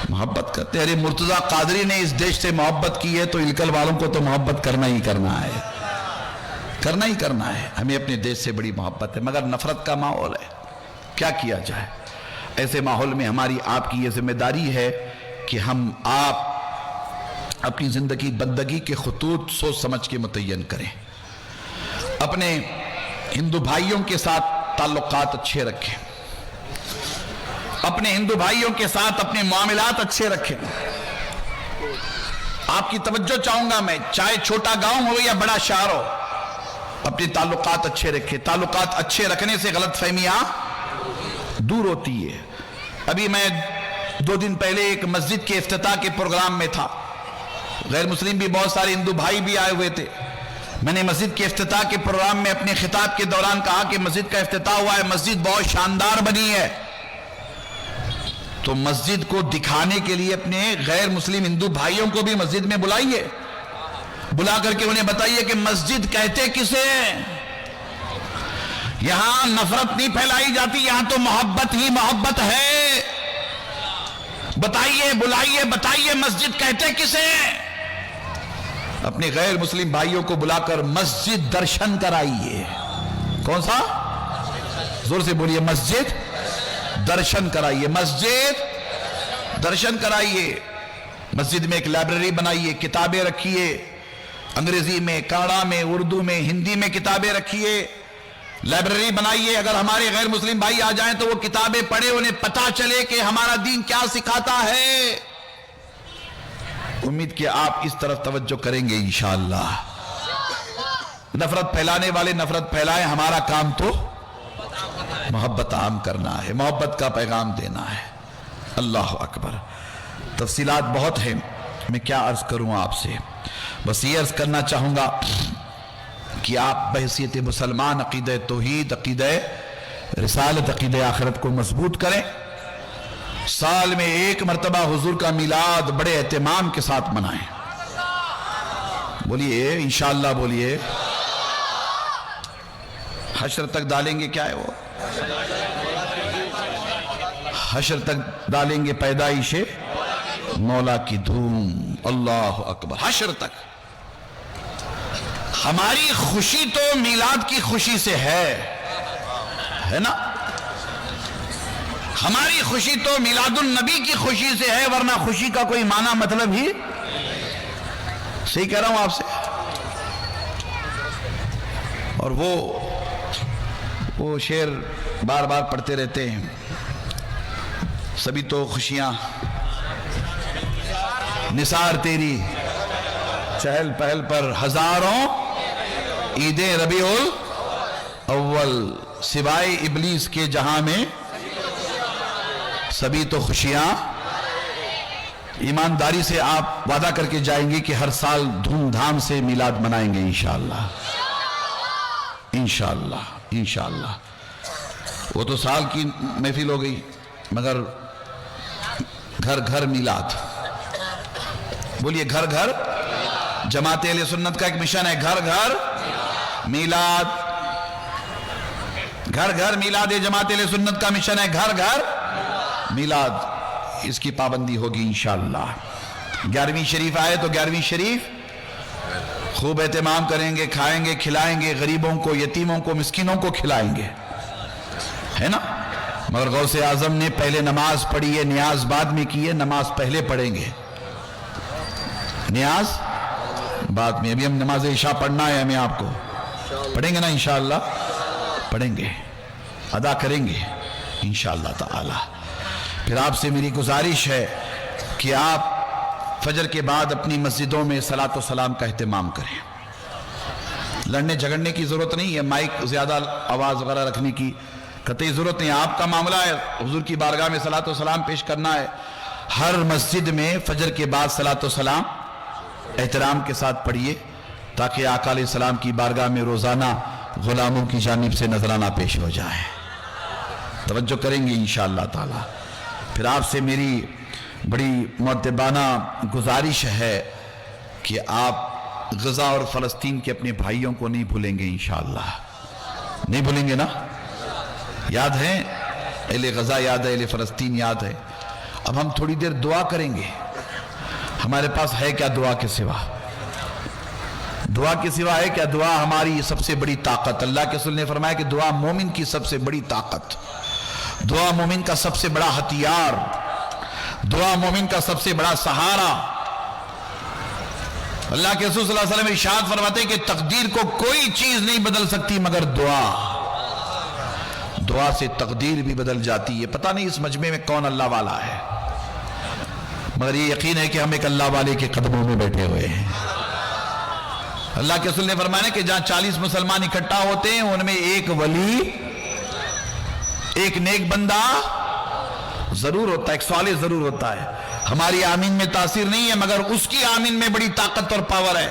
محبت کرتے ہیں۔ ارے مرتضیٰ قادری نے اس دیش سے محبت کی ہے تو الکل والوں کو تو محبت کرنا ہی کرنا ہے، کرنا ہی کرنا ہے۔ ہمیں اپنے دیش سے بڑی محبت ہے، مگر نفرت کا ماحول ہے، کیا کیا جائے؟ ایسے ماحول میں ہماری آپ کی یہ ذمہ داری ہے کہ ہم آپ اپنی زندگی بندگی کے خطوط سوچ سمجھ کے متعین کریں، اپنے ہندو بھائیوں کے ساتھ تعلقات اچھے رکھیں، اپنے ہندو بھائیوں کے ساتھ اپنے معاملات اچھے رکھیں۔ آپ کی توجہ چاہوں گا میں، چاہے چھوٹا گاؤں ہو یا بڑا شہر ہو، اپنے تعلقات اچھے رکھیں۔ تعلقات اچھے رکھنے سے غلط فہمیاں دور ہوتی ہے۔ ابھی میں 2 دن پہلے ایک مسجد کے افتتاح کے پروگرام میں تھا، غیر مسلم بھی بہت سارے ہندو بھائی بھی آئے ہوئے تھے۔ میں نے مسجد کے افتتاح کے پروگرام میں اپنے خطاب کے دوران کہا کہ مسجد کا افتتاح ہوا ہے، مسجد بہت شاندار بنی ہے، تو مسجد کو دکھانے کے لیے اپنے غیر مسلم ہندو بھائیوں کو بھی مسجد میں بلائیے، بلا کر کے انہیں بتائیے کہ مسجد کہتے کسے ہیں، یہاں نفرت نہیں پھیلائی جاتی، یہاں تو محبت ہی محبت ہے۔ بتائیے، بلائیے، بتائیے مسجد کہتے کسے ہیں؟ اپنے غیر مسلم بھائیوں کو بلا کر مسجد درشن کرائیے۔ کون سا؟ زور سے بولیے، مسجد درشن کرائیے، مسجد درشن کرائیے۔ مسجد میں ایک لائبریری بنائیے، کتابیں رکھیے، انگریزی میں، کنڑا میں، اردو میں، ہندی میں کتابیں رکھیے، لائبریری بنائیے۔ اگر ہمارے غیر مسلم بھائی آ جائیں تو وہ کتابیں پڑھیں، انہیں پتا چلے کہ ہمارا دین کیا سکھاتا ہے۔ امید کہ آپ اس طرف توجہ کریں گے انشاءاللہ۔ نفرت پھیلانے والے نفرت پھیلائیں، ہمارا کام تو محبت عام کرنا ہے، محبت کا پیغام دینا ہے۔ اللہ اکبر۔ تفصیلات بہت ہیں، میں کیا عرض کروں آپ سے، بس یہ عرض کرنا چاہوں گا کہ آپ بحیثیت مسلمان عقیدہ توحید، عقیدہ رسالت، عقیدہ آخرت کو مضبوط کریں۔ سال میں ایک مرتبہ حضور کا میلاد بڑے اہتمام کے ساتھ منائیں۔ بولیے انشاءاللہ، بولیے۔ حشر تک ڈالیں گے، کیا ہے وہ؟ حشر تک ڈالیں گے پیدائش مولا کی دھوم۔ اللہ اکبر۔ حشر تک ہماری خوشی تو میلاد کی خوشی سے ہے نا؟ ہماری خوشی تو میلاد النبی کی خوشی سے ہے، ورنہ خوشی کا کوئی معنی مطلب ہی صحیح کہہ رہا ہوں آپ سے۔ اور وہ شعر بار بار پڑھتے رہتے ہیں، سبھی تو خوشیاں نثار تیری چہل پہل پر، ہزاروں عیدیں ربیع الاول، سوائے ابلیس کے جہاں میں سبھی تو خوشیاں۔ ایمانداری سے آپ وعدہ کر کے جائیں گے کہ ہر سال دھوم دھام سے میلاد منائیں گے انشاءاللہ، انشاءاللہ، انشاءاللہ۔ وہ تو سال کی محفل ہو گئی، مگر گھر گھر میلاد۔ بولیے گھر گھر۔ جماعت اہل سنت کا ایک مشن ہے، گھر گھر میلاد، گھر گھر میلاد۔ جماعت اہل سنت کا مشن ہے، گھر گھر میلاد۔ اس کی پابندی ہوگی انشاءاللہ۔ 11ویں شریف آئے تو 11ویں شریف خوب اہتمام کریں گے، کھائیں گے، کھلائیں گے، غریبوں کو، یتیموں کو، مسکینوں کو کھلائیں گے، ہے نا؟ مگر غوث اعظم نے پہلے نماز پڑھی ہے، نیاز بعد میں کی ہے، نماز پہلے پڑھیں گے، نیاز بعد میں۔ ابھی ہم نماز عشاء پڑھنا ہے ہمیں، آپ کو پڑھیں گے نا انشاءاللہ؟ پڑھیں گے، ادا کریں گے انشاءاللہ تعالی۔ پھر آپ سے میری گزارش ہے کہ آپ فجر کے بعد اپنی مسجدوں میں صلاۃ و سلام کا اہتمام کریں۔ لڑنے جھگڑنے کی ضرورت نہیں ہے، مائک زیادہ آواز وغیرہ رکھنے کی قطعی ضرورت نہیں۔ آپ کا معاملہ ہے حضور کی بارگاہ میں صلاۃ و سلام پیش کرنا ہے۔ ہر مسجد میں فجر کے بعد صلاۃ و سلام احترام کے ساتھ پڑھیے، تاکہ آقا علیہ السلام کی بارگاہ میں روزانہ غلاموں کی جانب سے نذرانہ پیش ہو جائے۔ توجہ کریں گے انشاءاللہ تعالی۔ پھر آپ سے میری بڑی مؤدبانہ گزارش ہے کہ آپ غزہ اور فلسطین کے اپنے بھائیوں کو نہیں بھولیں گے انشاءاللہ، نہیں بھولیں گے نا؟ یاد ہے اہل غزہ، یاد ہے اہل فلسطین، یاد ہے۔ اب ہم تھوڑی دیر دعا کریں گے۔ ہمارے پاس ہے کیا دعا کے سوا؟ دعا کے سوا ہے کیا؟ دعا ہماری سب سے بڑی طاقت۔ اللہ کے رسول نے فرمایا کہ دعا مومن کی سب سے بڑی طاقت، دعا مومن کا سب سے بڑا ہتھیار، دعا مومن کا سب سے بڑا سہارا۔ اللہ کے رسول صلی اللہ علیہ وسلم ارشاد فرماتے ہیں کہ تقدیر کو کوئی چیز نہیں بدل سکتی مگر دعا۔ دعا سے تقدیر بھی بدل جاتی ہے۔ پتہ نہیں اس مجمع میں کون اللہ والا ہے، مگر یہ یقین ہے کہ ہم ایک اللہ والے کے قدموں میں بیٹھے ہوئے ہیں۔ اللہ کے رسول نے فرمایا کہ جہاں 40 مسلمان اکٹھا ہوتے ہیں ان میں ایک ولی، ایک نیک بندہ ضرور ہوتا ہے، ایک صالح ضرور ہوتا ہے۔ ہماری آمین میں تاثیر نہیں ہے، مگر اس کی آمین میں بڑی طاقت اور پاور ہے۔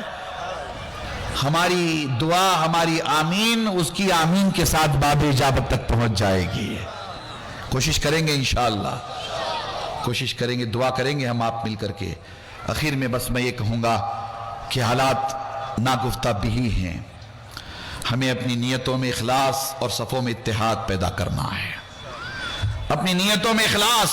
ہماری دعا، ہماری آمین اس کی آمین کے ساتھ باب اجابت تک پہنچ جائے گی۔ کوشش کریں گے انشاءاللہ، کوشش کریں گے، دعا کریں گے ہم آپ مل کر کے۔ آخر میں بس میں یہ کہوں گا کہ حالات ناگفتہ بھی ہیں، ہمیں اپنی نیتوں میں اخلاص اور صفوں میں اتحاد پیدا کرنا ہے۔ اپنی نیتوں میں اخلاص،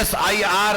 SIR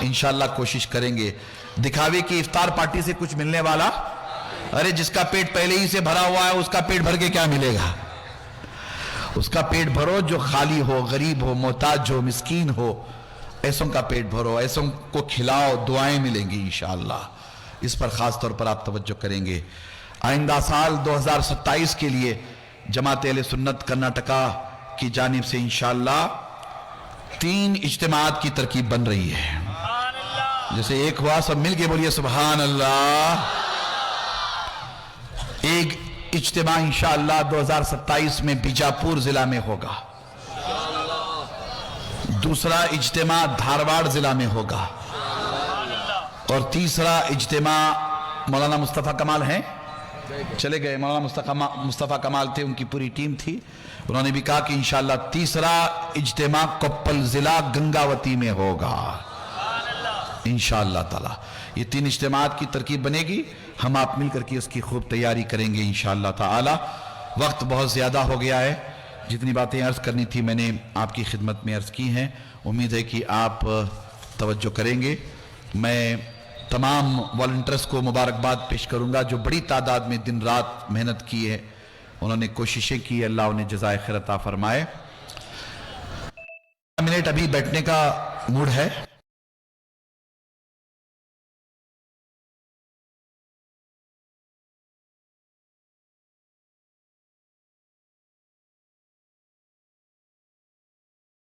انشاءاللہ کوشش کریں گے. دکھاوے کی افطار پارٹی سے کچھ ملنے والا, ارے جس کا پیٹ پہلے ہی سے بھرا ہوا ہے اس کا پیٹ بھر کے کیا ملے گا؟ اس کا پیٹ بھرو جو خالی ہو, غریب ہو, محتاج ہو, مسکین ہو, ایسوں کا پیٹ بھرو, ایسوں کو کھلاؤ, دعائیں ملیں گی انشاءاللہ. اس پر خاص طور پر آپ توجہ کریں گے. آئندہ سال 2027 کے لیے جماعت اہل سنت کرناٹکا کی جانب سے انشاءاللہ 3 اجتماعات کی ترکیب بن رہی ہے. جیسے ایک ہوا, سب مل کے بولیے سبحان اللہ. ایک اجتماع انشاءاللہ 2027 میں بیجاپور ضلع میں ہوگا. دوسرا اجتماع دھارواڑ ضلع میں ہوگا. اور تیسرا اجتماع مولانا مصطفیٰ کمال ہیں, چلے گئے, مولانا مصطفیٰ کمال تھے, ان کی پوری ٹیم تھی. انہوں نے بھی کہا کہ انشاءاللہ تیسرا اجتماع کوپل ضلع گنگاوتی میں ہوگا انشاءاللہ تعالی. یہ 3 اجتماعات کی ترکیب بنے گی. ہم آپ مل کر کے اس کی خوب تیاری کریں گے انشاءاللہ تعالی. وقت بہت زیادہ ہو گیا ہے. جتنی باتیں عرض کرنی تھی میں نے آپ کی خدمت میں عرض کی ہیں. امید ہے کہ آپ توجہ کریں گے. میں تمام والنٹرز کو مبارکباد پیش کروں گا جو بڑی تعداد میں دن رات محنت کی ہے, انہوں نے کوششیں کی, اللہ انہیں جزائے خیر عطا فرمائے. منٹ ابھی بیٹھنے کا موڈ ہے.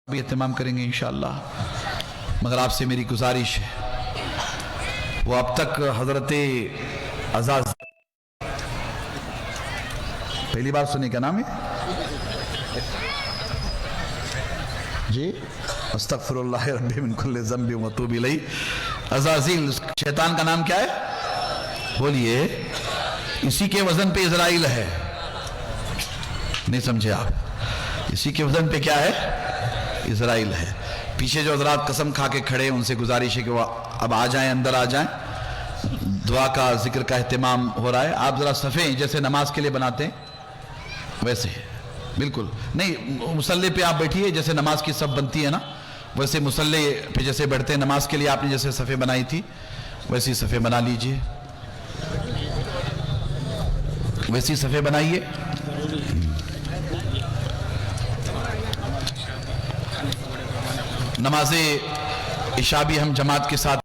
ابھی اہتمام کریں گے انشاءاللہ. مگر آپ سے میری گزارش ہے, وہ اب تک حضرت عزاز پہلی بار سنے, کیا نام ہے جی؟ استغفر اللہ ربی من کل ذنب واتوب الیہ. عزازیل, شیطان کا نام کیا ہے بولیے؟ اسی کے وزن پہ اسرائیل ہے. نہیں سمجھے آپ؟ اسی کے وزن پہ کیا ہے؟ اسرائیل ہے. پیچھے جو حضرات قسم کھا کے کھڑے, ان سے گزارش ہے کہ وہ اب آ جائیں, اندر آ جائیں. دعا کا ذکر کا اہتمام ہو رہا ہے. آپ ذرا صفیں جیسے نماز کے لیے بناتے ہیں ویسے, بالکل نہیں, مصلی پہ آپ بیٹھیے جیسے نماز کی صف بنتی ہے نا, ویسے مصلی پہ جیسے بیٹھتے ہیں نماز کے لیے, آپ نے جیسے صفیں بنائی تھی ویسی صفیں بنا لیجئے, ویسی صفیں بنائیے. نماز عشاء بھی ہم جماعت کے ساتھ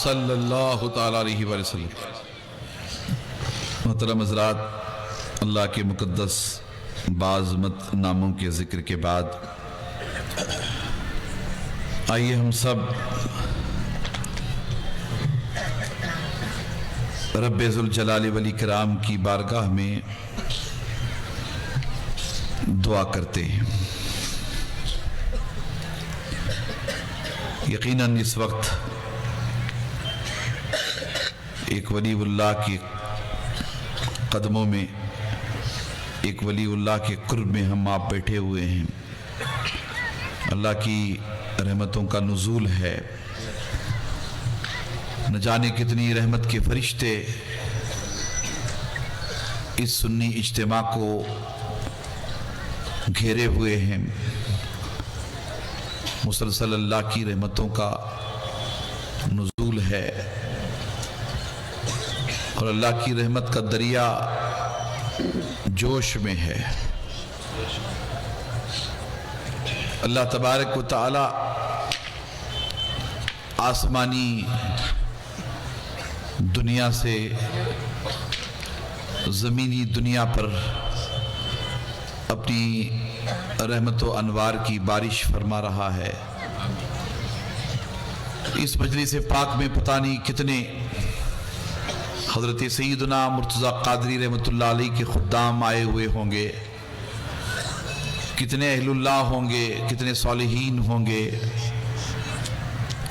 صلی اللہ تعالی علیہ وسلم. محترم حضرات, اللہ کے مقدس بعظمت ناموں کے ذکر کے بعد آئیے ہم سب رب ذوالجلال والاکرام کی بارگاہ میں دعا کرتے ہیں. یقیناً اس وقت ایک ولی اللہ کے قدموں میں, ایک ولی اللہ کے قرب میں ہم آپ بیٹھے ہوئے ہیں. اللہ کی رحمتوں کا نزول ہے. نہ جانے کتنی رحمت کے فرشتے اس سنی اجتماع کو گھیرے ہوئے ہیں. مسلسل اللہ کی رحمتوں کا نزول ہے, اور اللہ کی رحمت کا دریا جوش میں ہے. اللہ تبارک و تعالی آسمانی دنیا سے زمینی دنیا پر اپنی رحمت و انوار کی بارش فرما رہا ہے. اس مجلس پاک میں پتہ نہیں کتنے حضرت سیدنا مرتضیٰ قادری رحمۃ اللہ علیہ کے خدام آئے ہوئے ہوں گے, کتنے اہل اللہ ہوں گے, کتنے صالحین ہوں گے,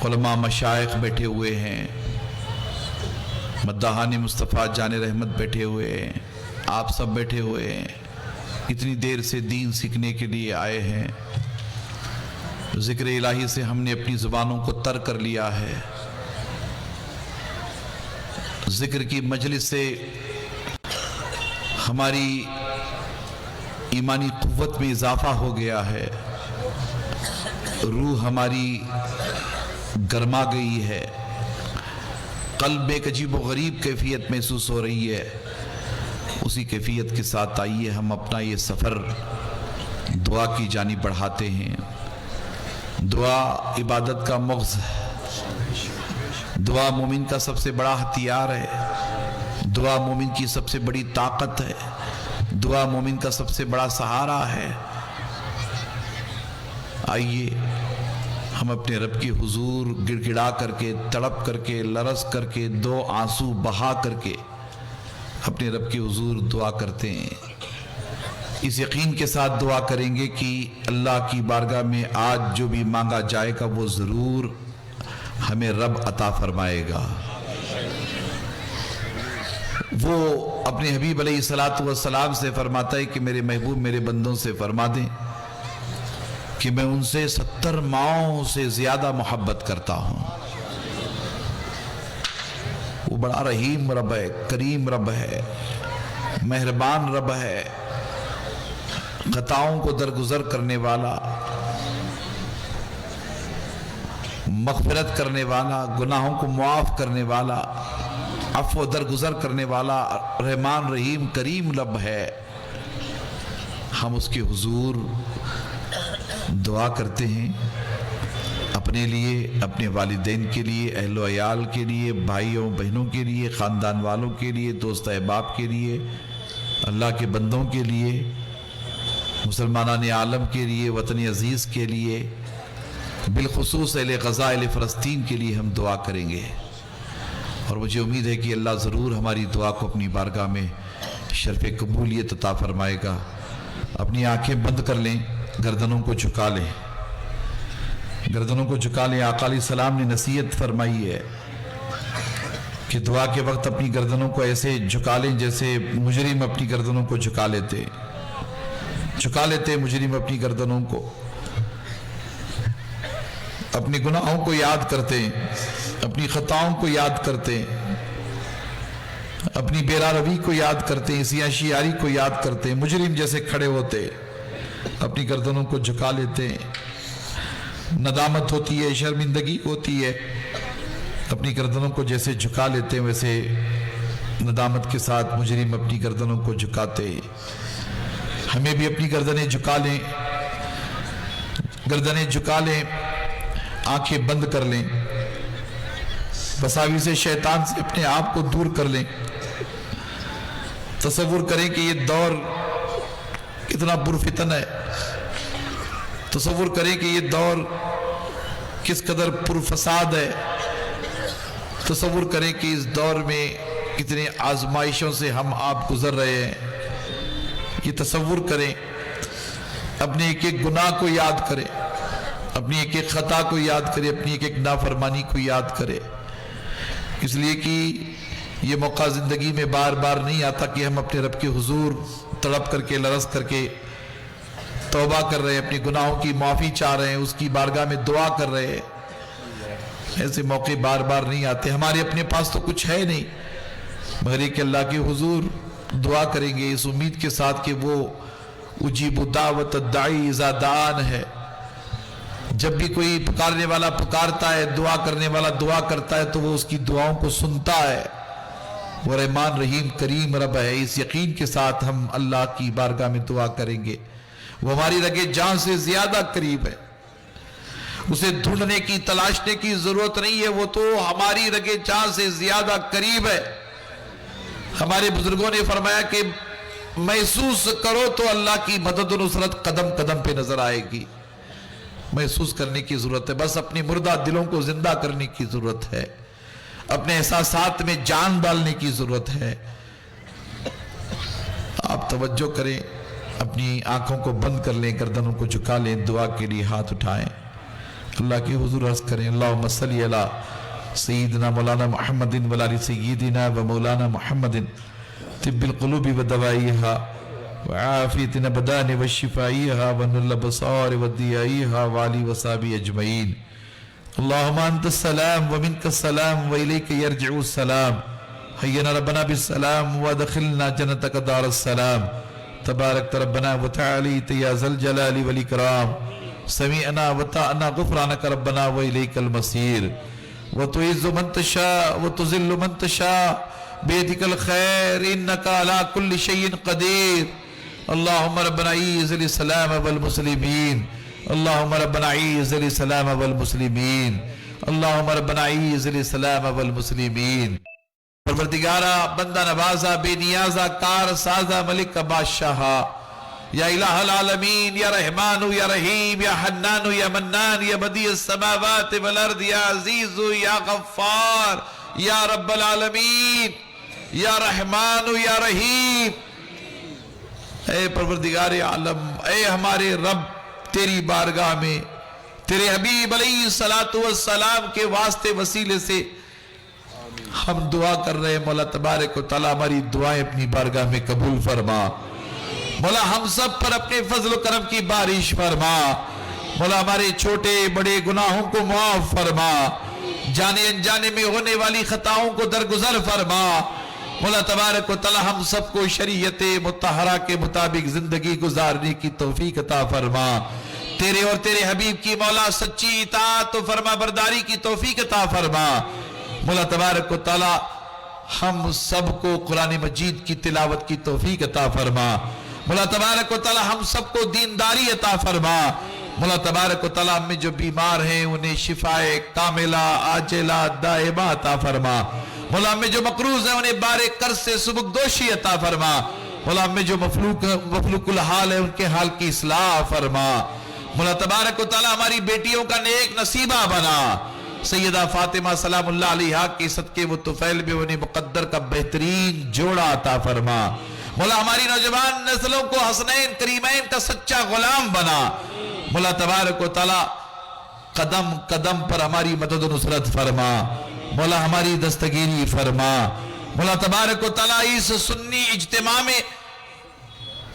علماء مشائخ بیٹھے ہوئے ہیں, مداحان مصطفیٰ جان رحمت بیٹھے ہوئے ہیں, آپ سب بیٹھے ہوئے ہیں. اتنی دیر سے دین سیکھنے کے لیے آئے ہیں. ذکر الہی سے ہم نے اپنی زبانوں کو تر کر لیا ہے. ذکر کی مجلس سے ہماری ایمانی قوت میں اضافہ ہو گیا ہے، روح ہماری گرما گئی ہے، قلب ایک عجیب و غریب کیفیت محسوس ہو رہی ہے۔ اسی کیفیت کے ساتھ آئیے ہم اپنا یہ سفر دعا کی جانب بڑھاتے ہیں۔ دعا عبادت کا مغز ہے، دعا مومن کا سب سے بڑا ہتھیار ہے، دعا مومن کی سب سے بڑی طاقت ہے، دعا مومن کا سب سے بڑا سہارا ہے۔ آئیے ہم اپنے رب کے حضور گڑ گڑا کر کے، تڑپ کر کے، لرز کر کے، دو آنسو بہا کر کے اپنے رب کے حضور دعا کرتے ہیں۔ اس یقین کے ساتھ دعا کریں گے کہ اللہ کی بارگاہ میں آج جو بھی مانگا جائے گا وہ ضرور ہمیں رب عطا فرمائے گا۔ وہ اپنے حبیب علیہ السلام سے فرماتا ہے کہ میرے محبوب میرے بندوں سے فرما دیں کہ میں ان سے 70 ماؤں سے زیادہ محبت کرتا ہوں۔ وہ بڑا رحیم رب ہے، کریم رب ہے، مہربان رب ہے، خطاؤں کو درگزر کرنے والا، مغفرت کرنے والا، گناہوں کو معاف کرنے والا، عفو درگزر کرنے والا، رحمان رحیم کریم رب ہے۔ ہم اس کے حضور دعا کرتے ہیں اپنے لیے، اپنے والدین کے لیے، اہل و عیال کے لیے، بھائیوں بہنوں کے لیے، خاندان والوں کے لیے، دوست احباب کے لیے، اللہ کے بندوں کے لیے، مسلمانان عالم کے لیے، وطن عزیز کے لیے، بالخصوص اہل غزہ اہل فلسطین کے لیے ہم دعا کریں گے۔ اور مجھے امید ہے کہ اللہ ضرور ہماری دعا کو اپنی بارگاہ میں شرف قبولیت عطا فرمائے گا۔ اپنی آنکھیں بند کر لیں، گردنوں کو جھکا لیں، گردنوں کو جھکا لیں۔ آقا علیہ السلام نے نصیحت فرمائی ہے کہ دعا کے وقت اپنی گردنوں کو ایسے جھکا لیں جیسے مجرم اپنی گردنوں کو جھکا لیتے مجرم اپنی گردنوں کو، اپنی گناہوں کو یاد کرتے، اپنی خطاؤں کو یاد کرتے، اپنی بیرا روی کو یاد کرتے، سیاشیاری کو یاد کرتے، مجرم جیسے کھڑے ہوتے، اپنی گردنوں کو جھکا لیتے۔ ندامت ہوتی ہے، شرمندگی ہوتی ہے، اپنی گردنوں کو جیسے جھکا لیتے ہیں ویسے ندامت کے ساتھ مجرم اپنی گردنوں کو جھکاتے۔ ہمیں بھی اپنی گردنیں جھکا لیں، آنکھیں بند کر لیں، وساوس شیطان سے اپنے آپ کو دور کر لیں۔ تصور کریں کہ یہ دور کتنا پرفتن ہے، تصور کریں کہ یہ دور کس قدر پرفساد ہے، تصور کریں کہ اس دور میں کتنے آزمائشوں سے ہم آپ گزر رہے ہیں۔ یہ تصور کریں، اپنے ایک ایک گناہ کو یاد کریں، اپنی ایک ایک خطا کو یاد کریں، اپنی ایک ایک نافرمانی کو یاد کریں، اس لیے کہ یہ موقع زندگی میں بار بار نہیں آتا کہ ہم اپنے رب کے حضور تڑپ کر کے، لرز کر کے توبہ کر رہے ہیں، اپنے گناہوں کی معافی چاہ رہے ہیں، اس کی بارگاہ میں دعا کر رہے ہیں۔ ایسے موقع بار بار نہیں آتے، ہمارے اپنے پاس تو کچھ ہے نہیں، مگر یہ کہ اللہ کے حضور دعا کریں گے اس امید کے ساتھ کہ وہ اجیب دعوت الداعی اذا دعان ہے۔ جب بھی کوئی پکارنے والا پکارتا ہے، دعا کرنے والا دعا کرتا ہے تو وہ اس کی دعاؤں کو سنتا ہے۔ وہ رحمان رحیم کریم رب ہے۔ اس یقین کے ساتھ ہم اللہ کی بارگاہ میں دعا کریں گے۔ وہ ہماری رگے جان سے زیادہ قریب ہے، اسے ڈھونڈنے کی، تلاشنے کی ضرورت نہیں ہے، وہ تو ہماری رگے جان سے زیادہ قریب ہے۔ ہمارے بزرگوں نے فرمایا کہ محسوس کرو تو اللہ کی مدد و نصرت قدم قدم پہ نظر آئے گی۔ محسوس کرنے کی ضرورت ہے، بس اپنی مردہ دلوں کو زندہ کرنے کی ضرورت ہے، اپنے احساسات میں جان ڈالنے کی ضرورت ہے۔ آپ توجہ کریں، اپنی آنکھوں کو بند کر لیں، گردنوں کو جھکا لیں، دعا کے لیے ہاتھ اٹھائیں، اللہ کے حضور عرض کریں اللہم صلی علی سیدنا مولانا محمد وعلی سیدنا و مولانا محمد طب القلوب و دوائیہا وعافیت الابدان و شفائیہا ونور الابصار و ضیائیہا وعلی وصحبہ اجمعین۔ اللہم انت السلام و منک السلام و الیک یرجع السلام۔ حينا ربنا بالسلام وادخلنا جنتك دار السلام تبارك ربنا وتعاليت يا ذا الجلال والإكرام سمعنا وطعنا غفرانك ربنا وإليك المصير وتعز من تشاء وتذل من تشاء بيدك الخير إنك على كل شيء قدير اللهم ربنا اعز الاسلام والمسلمين اللهم ربنا اعز الاسلام والمسلمين اللهم ربنا اعز الاسلام والمسلمين پروردگارا بندہ نوازا بے نیازا کار سازا ملک کا بادشاہ یا الہ العالمین یا رحمان یا رحیم یا حنان یا منان یا بدیع السماوات والارض یا عزیز یا غفار یا رب العالمین یا رحمان یا رحیم اے پروردگار عالم اے ہمارے رب تیری بارگاہ میں تیرے حبیب علیہ السلام کے واسطے وسیلے سے ہم دعا کر رہے ہیں مولا تبارک و تعالیٰ ہماری دعائیں اپنی بارگاہ میں قبول فرما مولا ہم سب پر اپنے فضل و کرم کی بارش فرما مولا ہمارے چھوٹے بڑے گناہوں کو معاف فرما جانے انجانے میں ہونے والی خطاؤں کو درگزر فرما مولا تبارک و تعالی ہم سب کو شریعت مطہرہ کے مطابق زندگی گزارنے کی توفیق عطا فرما تیرے اور تیرے حبیب کی مولا سچی اطاعت و فرما برداری کی توفیق عطا فرما مولا تبارک و تعالی ہم سب کو قرآن مجید کی تلاوت کی توفیق عطا فرما مولا تبارک و تعالی ہم سب کو دینداری عطا فرما مولا تبارک و تعالی ہم میں جو بیمار ہیں انہیں شفاء کاملہ عاجلہ دائمہ عطا فرما مولا ہم میں جو مقروض ہیں انہیں بار قرض سے سبک دوشی عطا فرما مولا ہم میں جو مفلوق الحال ہے ان کے حال کی اصلاح فرما مولا تبارک و تعالی ہماری بیٹیوں کا نیک نصیبہ بنا سیدہ فاطمہ سلام اللہ علیہ کے صدقے و طفیل میں انہیں مقدر کا بہترین جوڑا عطا فرما مولا ہماری نوجوان نسلوں کو حسنین کریمین کا سچا غلام بنا مولا تبارک و تعالی قدم قدم پر ہماری مدد و نصرت فرما مولا ہماری دستگیری فرما مولا تبارک و تعالی اس سنی اجتماع میں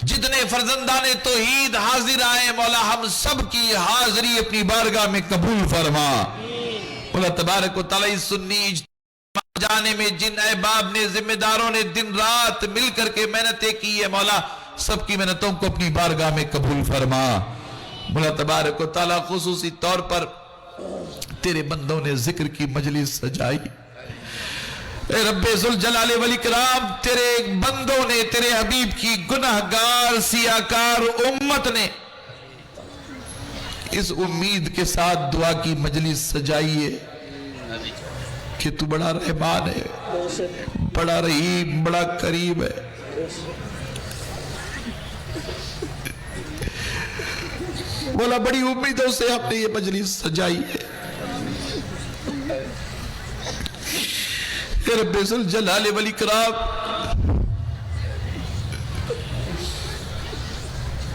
جتنے فرزندان توحید حاضر آئے مولا ہم سب کی حاضری اپنی بارگاہ میں قبول فرما مولا تبارک و تعالی اس سنی اجتماع جانے میں جن احباب نے ذمہ داروں نے دن رات مل کر کے محنتیں کی ہے مولا سب کی محنتوں کو اپنی بارگاہ میں قبول فرما مولا تبارک و تعالی خصوصی طور پر تیرے بندوں نے ذکر کی مجلس سجائی اے رب ذوالجلال والاکرام تیرے بندوں نے تیرے حبیب کی گناہگار سیاکار امت نے اس امید کے ساتھ دعا کی مجلس سجائی ہے کہ تو بڑا رحمان ہے بڑا رحیم بڑا قریب ہے مولا بڑی امیدوں سے ہم نے یہ مجلس سجائی ہے اے رب ذوالجلال والاکرام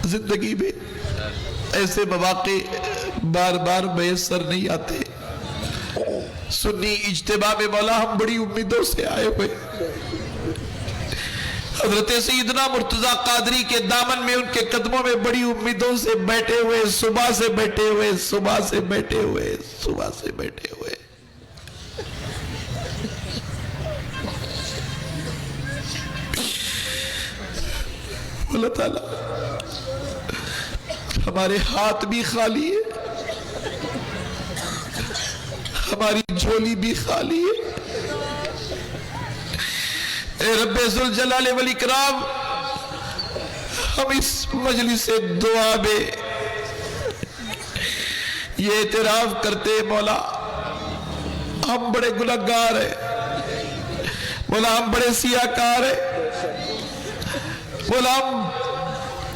زندگی میں ایسے مواقع بار بار میسر نہیں آتے سنی اجتماع میں مولا ہم بڑی امیدوں سے آئے ہوئے حضرت سیدنا مرتضی قادری کے دامن میں ان کے قدموں میں بڑی امیدوں سے بیٹھے ہوئے صبح سے بیٹھے ہوئے صبح سے بیٹھے ہوئے صبح سے بیٹھے ہوئے اللہ تعالیٰ ہمارے ہاتھ بھی خالی ہے ہماری جھولی بھی خالی ہے اے رب ذوالجلال والاکرام ہم اس مجلس دعا میں یہ اعتراف کرتے مولا ہم بڑے گنہگار ہیں مولا ہم بڑے سیاکار ہیں مولا ہم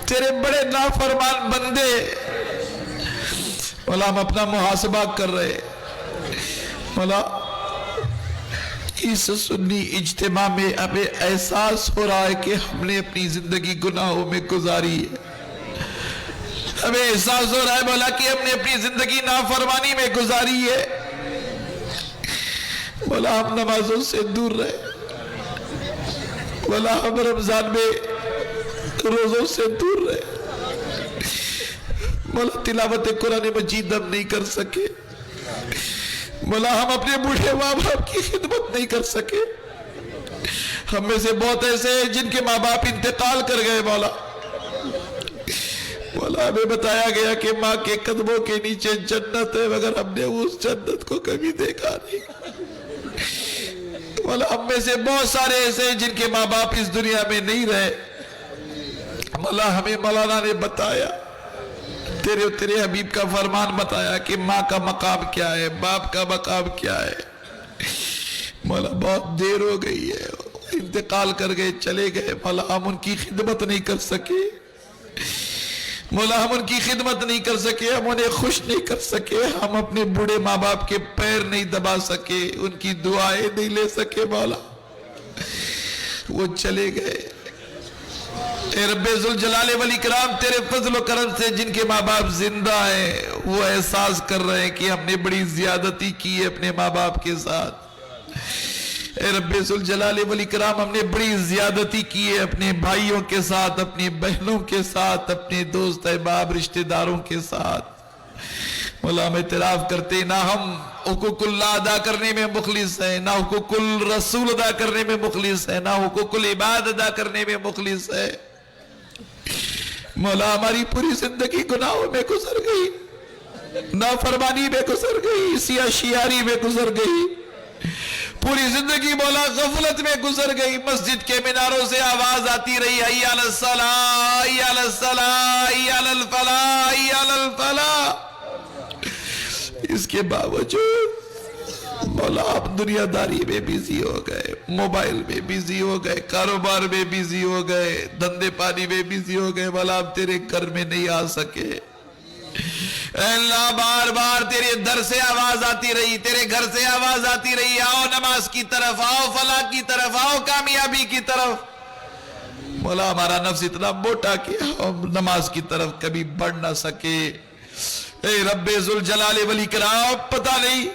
تیرے بڑے نافرمان بندے مولا ہم اپنا محاسبہ کر رہے مولا اس سنی اجتماع میں ہمیں احساس ہو رہا ہے کہ ہم نے اپنی زندگی گناہوں میں گزاری ہے ہمیں احساس ہو رہا ہے مولا کہ ہم نے اپنی زندگی نافرمانی میں گزاری ہے مولا ہم نمازوں سے دور رہے مولا ہم رمضان میں روزوں سے دور رہے مولا تلاوت قرآن مجید ہم نہیں کر سکے مولا ہم اپنے بوڑھے ماں باپ کی خدمت نہیں کر سکے ہم میں سے بہت ایسے ہیں جن کے ماں باپ انتقال کر گئے مولا ہمیں بتایا گیا کہ ماں کے قدموں کے نیچے جنت ہے، مگر ہم نے اس جنت کو کبھی دیکھا نہیں مولا ہم میں سے بہت سارے ایسے ہیں جن کے ماں باپ اس دنیا میں نہیں رہے مولا ہمیں مولانا نے بتایا تیرے حبیب کا فرمان بتایا کہ ماں کا مقام کیا ہے، باپ کا مقام کیا ہے مولا بہت دیر ہو گئی ہے، انتقال کر گئے، چلے گئے مولا ہم ان کی خدمت نہیں کر سکے مولا ہم ان کی خدمت نہیں کر سکے، ہم انہیں خوش نہیں کر سکے، ہم اپنے بوڑھے ماں باپ کے پیر نہیں دبا سکے، ان کی دعائیں نہیں لے سکے مولا وہ چلے گئے۔ اے رب ذوالجلال والاکرام تیرے فضل و کرم سے جن کے ماں باپ زندہ ہیں وہ احساس کر رہے ہیں کہ ہم نے بڑی زیادتی کی ہے اپنے ماں باپ کے ساتھ۔ اے رب ذوالجلال والاکرام ہم نے بڑی زیادتی کی ہے اپنے بھائیوں کے ساتھ، اپنی بہنوں کے ساتھ، اپنے دوست احباب رشتہ داروں کے ساتھ مولا ہم اعتراف کرتے نہ ہم حقوق اللہ ادا کرنے میں مخلص ہیں، نہ حقوق الرسول ادا کرنے میں مخلص ہیں، نہ حقوق العباد ادا کرنے میں مخلص ہے مولا ہماری پوری زندگی گناہوں میں گزر گئی، نافرمانی میں گزر گئی، سیاشیاری میں گزر گئی، پوری زندگی مولا غفلت میں گزر گئی۔ مسجد کے میناروں سے آواز آتی رہی حی علی الصلاۃ حی علی الصلاۃ حی علی الفلاح حی علی الفلاح، اس کے باوجود مولا آپ دنیا داری میں بیزی ہو گئے، موبائل میں بیزی ہو گئے، کاروبار میں بیزی ہو گئے، دھندے پانی میں بیزی ہو گئے مولا آپ تیرے گھر میں نہیں آ سکے۔ اے اللہ بار بار تیرے در سے آواز آتی رہی، تیرے گھر سے آواز آتی رہی، آؤ نماز کی طرف، آؤ فلاح کی طرف، آؤ کامیابی کی طرف مولا ہمارا نفس اتنا موٹا کہ ہم نماز کی طرف کبھی بڑھ نہ سکے۔ اے رب ذوالجلال والاکرام پتہ نہیں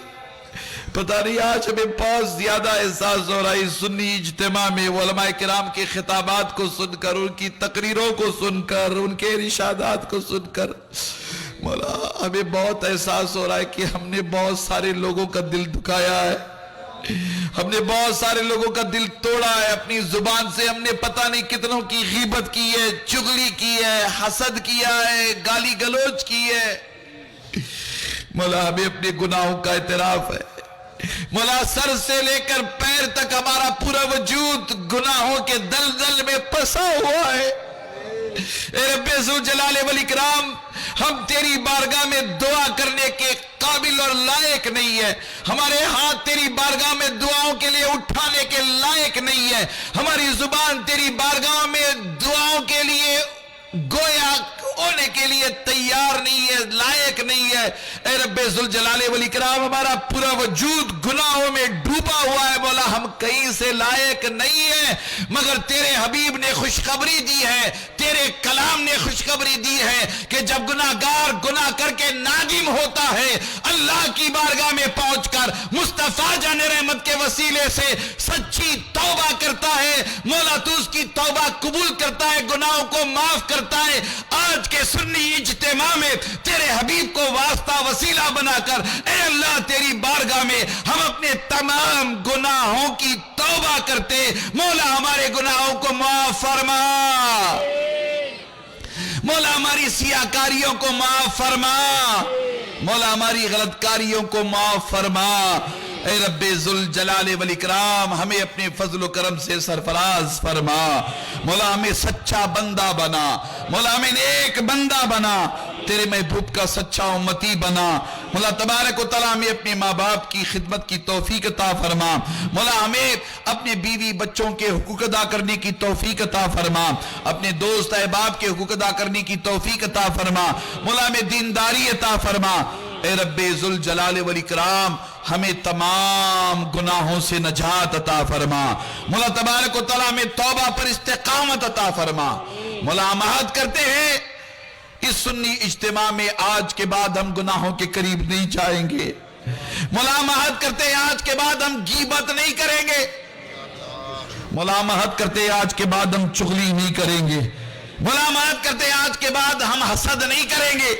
آج ہمیں بہت زیادہ احساس ہو رہا ہے سنی اجتماع میں علماء کرام کے خطابات کو سن کر، ان کی تقریروں کو سن کر، ان کے ارشادات کو سن کر مولا ہمیں بہت احساس ہو رہا ہے کہ ہم نے بہت سارے لوگوں کا دل دکھایا ہے، ہم نے بہت سارے لوگوں کا دل توڑا ہے، اپنی زبان سے ہم نے پتہ نہیں کتنوں کی غیبت کی ہے، چغلی کی ہے، حسد کیا ہے، گالی گلوچ کی ہے مولا ہمیں اپنے گناہوں کا اعتراف ہے مولا سر سے لے کر پیر تک ہمارا پورا وجود گناہوں کے دلدل میں پھنسا ہوا ہے۔ اے رب ذوالجلال والاکرام ہم تیری بارگاہ میں دعا کرنے کے قابل اور لائق نہیں ہے، ہمارے ہاتھ تیری بارگاہ میں دعاؤں کے لیے اٹھانے کے لائق نہیں ہے، ہماری زبان تیری بارگاہ میں دعاؤں کے لیے گویا ہونے کے لیے تیار نہیں ہے، لائق نہیں ہے۔ اے رب ذوالجلال والاکرام ہمارا پورا وجود گناہوں میں ڈوبا ہوا ہے مولا ہم کہیں سے لائق نہیں ہے، مگر تیرے حبیب نے خوشخبری دی ہے، تیرے کلام نے خوشخبری دی ہے کہ جب گناہگار گناہ کر کے نادم ہوتا ہے، اللہ کی بارگاہ میں پہنچ کر مصطفیٰ جان رحمت کے وسیلے سے سچی توبہ کرتا ہے مولا تو اس کی توبہ قبول کرتا ہے، گناہوں کو معاف کرتا ہے۔ آج کے سنی اجتماع میں تیرے حبیب کو واسطہ وسیلہ بنا کر اے اللہ تیری بارگاہ میں ہم اپنے تمام گناہوں کی توبہ کرتے، مولا ہمارے گناہوں کو معاف فرما، مولا ہماری سیاکاریوں کو معاف فرما، مولا ہماری غلط کاریوں کو معاف فرما۔ اے رب ذوالجلال والاکرام ہمیں اپنے فضل و کرم سے سرفراز فرما، مولا ہمیں سچا بندہ بنا، مولا ہمیں نیک بندہ بنا، تیرے محبوب کا سچا امتی بنا، مولا تبارک و تعالیٰ ہمیں اپنے ماں باپ کی خدمت کی توفیق عطا فرما، مولا ہمیں اپنے بیوی بچوں کے حقوق ادا کرنے کی توفیق عطا فرما، اپنے دوست احباب کے حقوق ادا کرنے کی توفیق عطا فرما، مولا ہمیں دینداری عطا فرما۔ اے رب ذوالجلال والاکرام ہمیں تمام گناہوں سے نجات عطا فرما، مولا تبارک و تعالیٰ ہمیں توبہ پر استقامت عطا فرما، مولا ہم عہد کرتے ہیں اس سنی اجتماع میں آج کے بعد ہم گناہوں کے قریب نہیں جائیں گے، مولا ہم عہد کرتے ہیں آج کے بعد ہم غیبت نہیں کریں گے، مولا ہم عہد کرتے ہیں آج کے بعد ہم چغلی نہیں کریں گے، مولا ہم عہد کرتے ہیں آج کے بعد ہم حسد نہیں کریں گے،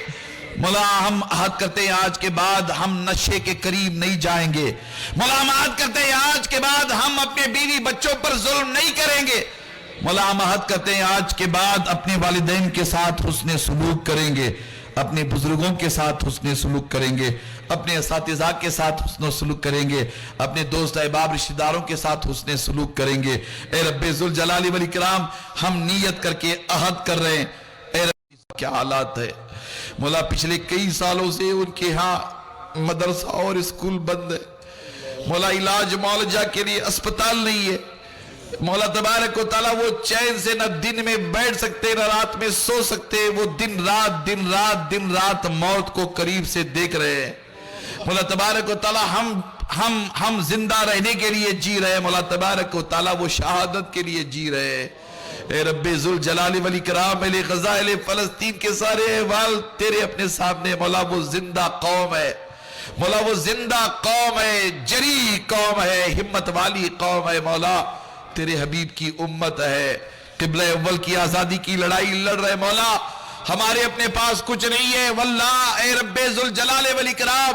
مولا ہم عہد کرتے ہیں آج کے بعد ہم نشے کے قریب نہیں جائیں گے. مولا ہم عہد کرتے ہیں آج کے بعد ہم اپنے بیوی بچوں پر ظلم نہیں کریں گے. مولا ہم عہد کرتے ہیں آج کے بعد اپنے والدین کے ساتھ حسن سلوک کریں گے, اپنے بزرگوں کے ساتھ حسن سلوک کریں گے, اپنے اساتذہ کے ساتھ حسن سلوک کریں گے, اپنے دوست احباب رشتہ داروں کے ساتھ حسن سلوک کریں گے. اے رب ذوالجلال والاکرام ہم نیت کر کے عہد کر رہے ہیں. اے رب کیا حالات ہے مولا, پچھلے کئی سالوں سے ان کے ہاں مدرسہ اور اسکول بند ہے مولا, علاج معالجہ کے لیے اسپتال نہیں ہے مولا تبارک و تعالیٰ. وہ چین سے نہ دن میں بیٹھ سکتے نہ رات میں سو سکتے, وہ دن رات موت کو قریب سے دیکھ رہے ہیں مولا تبارک و تعالیٰ. ہم زندہ رہنے کے لیے جی رہے ہیں مولا تبارک و تعالیٰ, وہ شہادت کے لیے جی رہے ہیں. اے رب ذوالجلال والاکرام اہل غزہ اہل فلسطین کے سارے احوال تیرے اپنے سامنے مولا. وہ زندہ قوم ہے مولا, وہ زندہ قوم ہے, جری قوم ہے, ہمت والی قوم ہے مولا. تیرے حبیب کی امت ہے, قبلہ اول کی آزادی کی لڑائی لڑ رہے مولا. ہمارے اپنے پاس کچھ نہیں ہے واللہ. اے رب ذوالجلال والاکرام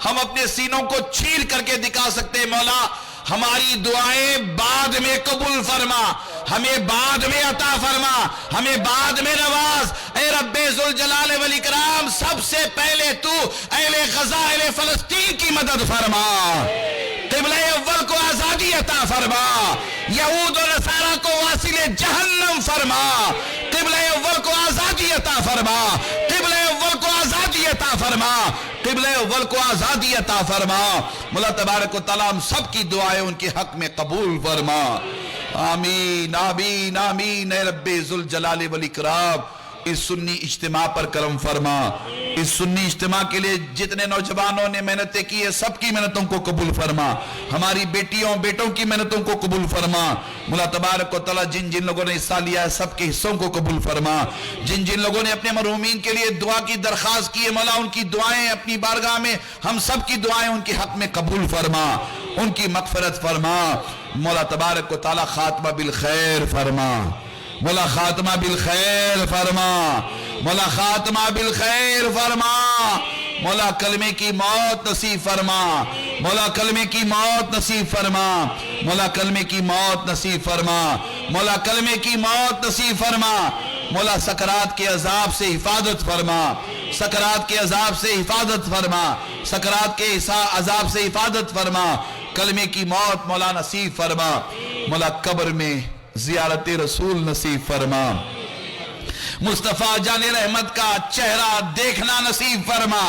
ہم اپنے سینوں کو چیر کر کے دکھا سکتے مولا. ہماری دعائیں بعد میں قبول فرما, ہمیں بعد میں عطا فرما, ہمیں بعد میں نواز. اے رب ذوالجلال والاکرام سب سے پہلے تو اہل غزہ اہل فلسطین کی مدد فرما, قبلہ اول کو آزادی عطا فرما, یہود و نصارہ کو واصل جہنم فرما, قبلہ اول کو آزادی عطا فرما, قبلہ اول کو آزادی عطا فرما, قبلہ اول کو آزادی عطا فرما. مولا تبارک و تعالیٰ ہم سب کی دعائیں ان کے حق میں قبول فرما. آمین آمین آمین. اے رب ذوالجلال والاکرام اس سنی اجتماع پر کرم فرما. اس سنی اجتماع کے لیے جتنے نوجوانوں نے محنتیں کی ہے سب کی محنتوں کو قبول فرما, ہماری بیٹیوں بیٹوں کی محنتوں کو قبول فرما. مولا تبارک و تعالیٰ جن جن لوگوں نے حصہ لیا ہے سب کے حصوں کو قبول فرما. جن جن لوگوں نے اپنے مرحومین کے لیے دعا کی درخواست کی ہے مولا, ان کی دعائیں اپنی بارگاہ میں, ہم سب کی دعائیں ان کے حق میں قبول فرما, ان کی مغفرت فرما. مولا تبارک و تعالیٰ خاتمہ بالخیر فرما, مولا خاتمہ بالخیر فرما, مولا خاتمہ بالخیر فرما. مولا کلمے کی موت نصیب فرما, مولا کلمے کی موت نصیب فرما, مولا کلمے کی موت نصیب فرما, مولا کلمے کی موت نصیب فرما. مولا سکرات کے عذاب سے حفاظت فرما, سکرات کے عذاب سے حفاظت فرما, سکرات کے عذاب سے حفاظت فرما. کلمے کی موت مولا نصیب فرما. مولا قبر میں زیارت رسول نصیب فرما, مصطفیٰ جان رحمت کا چہرہ دیکھنا نصیب فرما.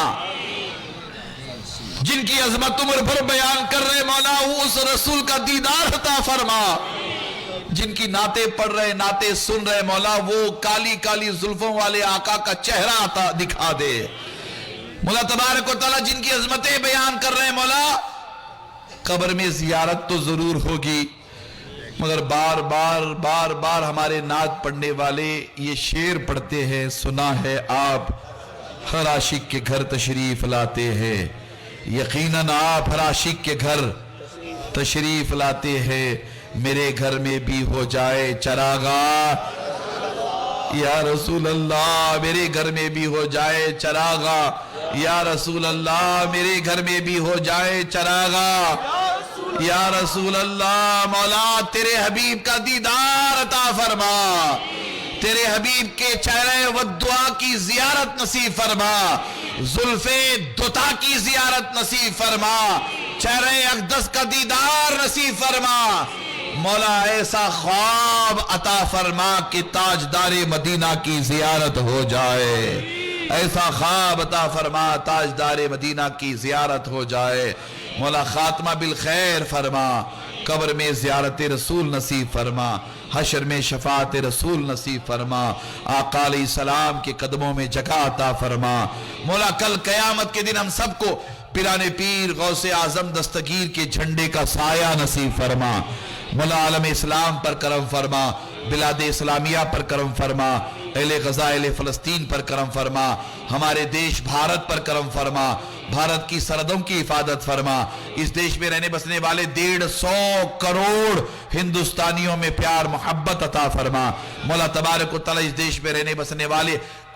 جن کی عظمت عمر بھر بیان کر رہے مولا اس رسول کا دیدار عطا فرما. جن کی نعتیں پڑھ رہے نعتیں سن رہے مولا وہ کالی کالی زلفوں والے آقا کا چہرہ عطا دکھا دے. مولا تبارک و تعالیٰ جن کی عظمتیں بیان کر رہے مولا قبر میں زیارت تو ضرور ہوگی, مگر بار بار ہمارے نعت پڑھنے والے یہ شعر پڑھتے ہیں, سنا ہے آپ ہر عاشق کے گھر تشریف لاتے ہیں. یقیناً آپ ہر عاشق کے گھر تشریف لاتے ہیں. میرے گھر میں بھی ہو جائے چراغاں یا رسول اللہ, میرے گھر میں بھی ہو جائے چراغاں یا رسول اللہ, میرے گھر میں بھی ہو جائے چراغاں یا رسول اللہ. مولا تیرے حبیب کا دیدار عطا فرما, تیرے حبیب کے چہرے والدعا کی زیارت نصیب فرما, زلف دتا کی زیارت نصیب فرما, چہرے اقدس کا دیدار نصیب فرما. مولا ایسا خواب عطا فرما کہ تاجدار مدینہ کی زیارت ہو جائے, ایسا خواب عطا فرما تاجدار مدینہ کی زیارت ہو جائے. مولا خاتمہ بالخیر فرما, قبر میں زیارت رسول نصیب فرما, حشر میں شفاعت رسول نصیب فرما, آقا علیہ السلام کے قدموں میں جگہ عطا فرما. مولا کل قیامت کے دن ہم سب کو پیران پیر غوث اعظم دستگیر کے جھنڈے کا سایہ نصیب فرما. مولا عالم اسلام پر کرم فرما, بلاد اسلامیہ پر کرم فرما, اہل غزہ اہل فلسطین پر کرم فرما, ہمارے دیش بھارت پر کرم فرما, بھارت کی سرحدوں کی حفاظت فرما. اس دیش میں رہنے بسنے والے 150 کروڑ ہندوستانیوں میں پیار محبت عطا فرما. مولا تبارک و تعالی اس دیش میں رہنے بسنے والے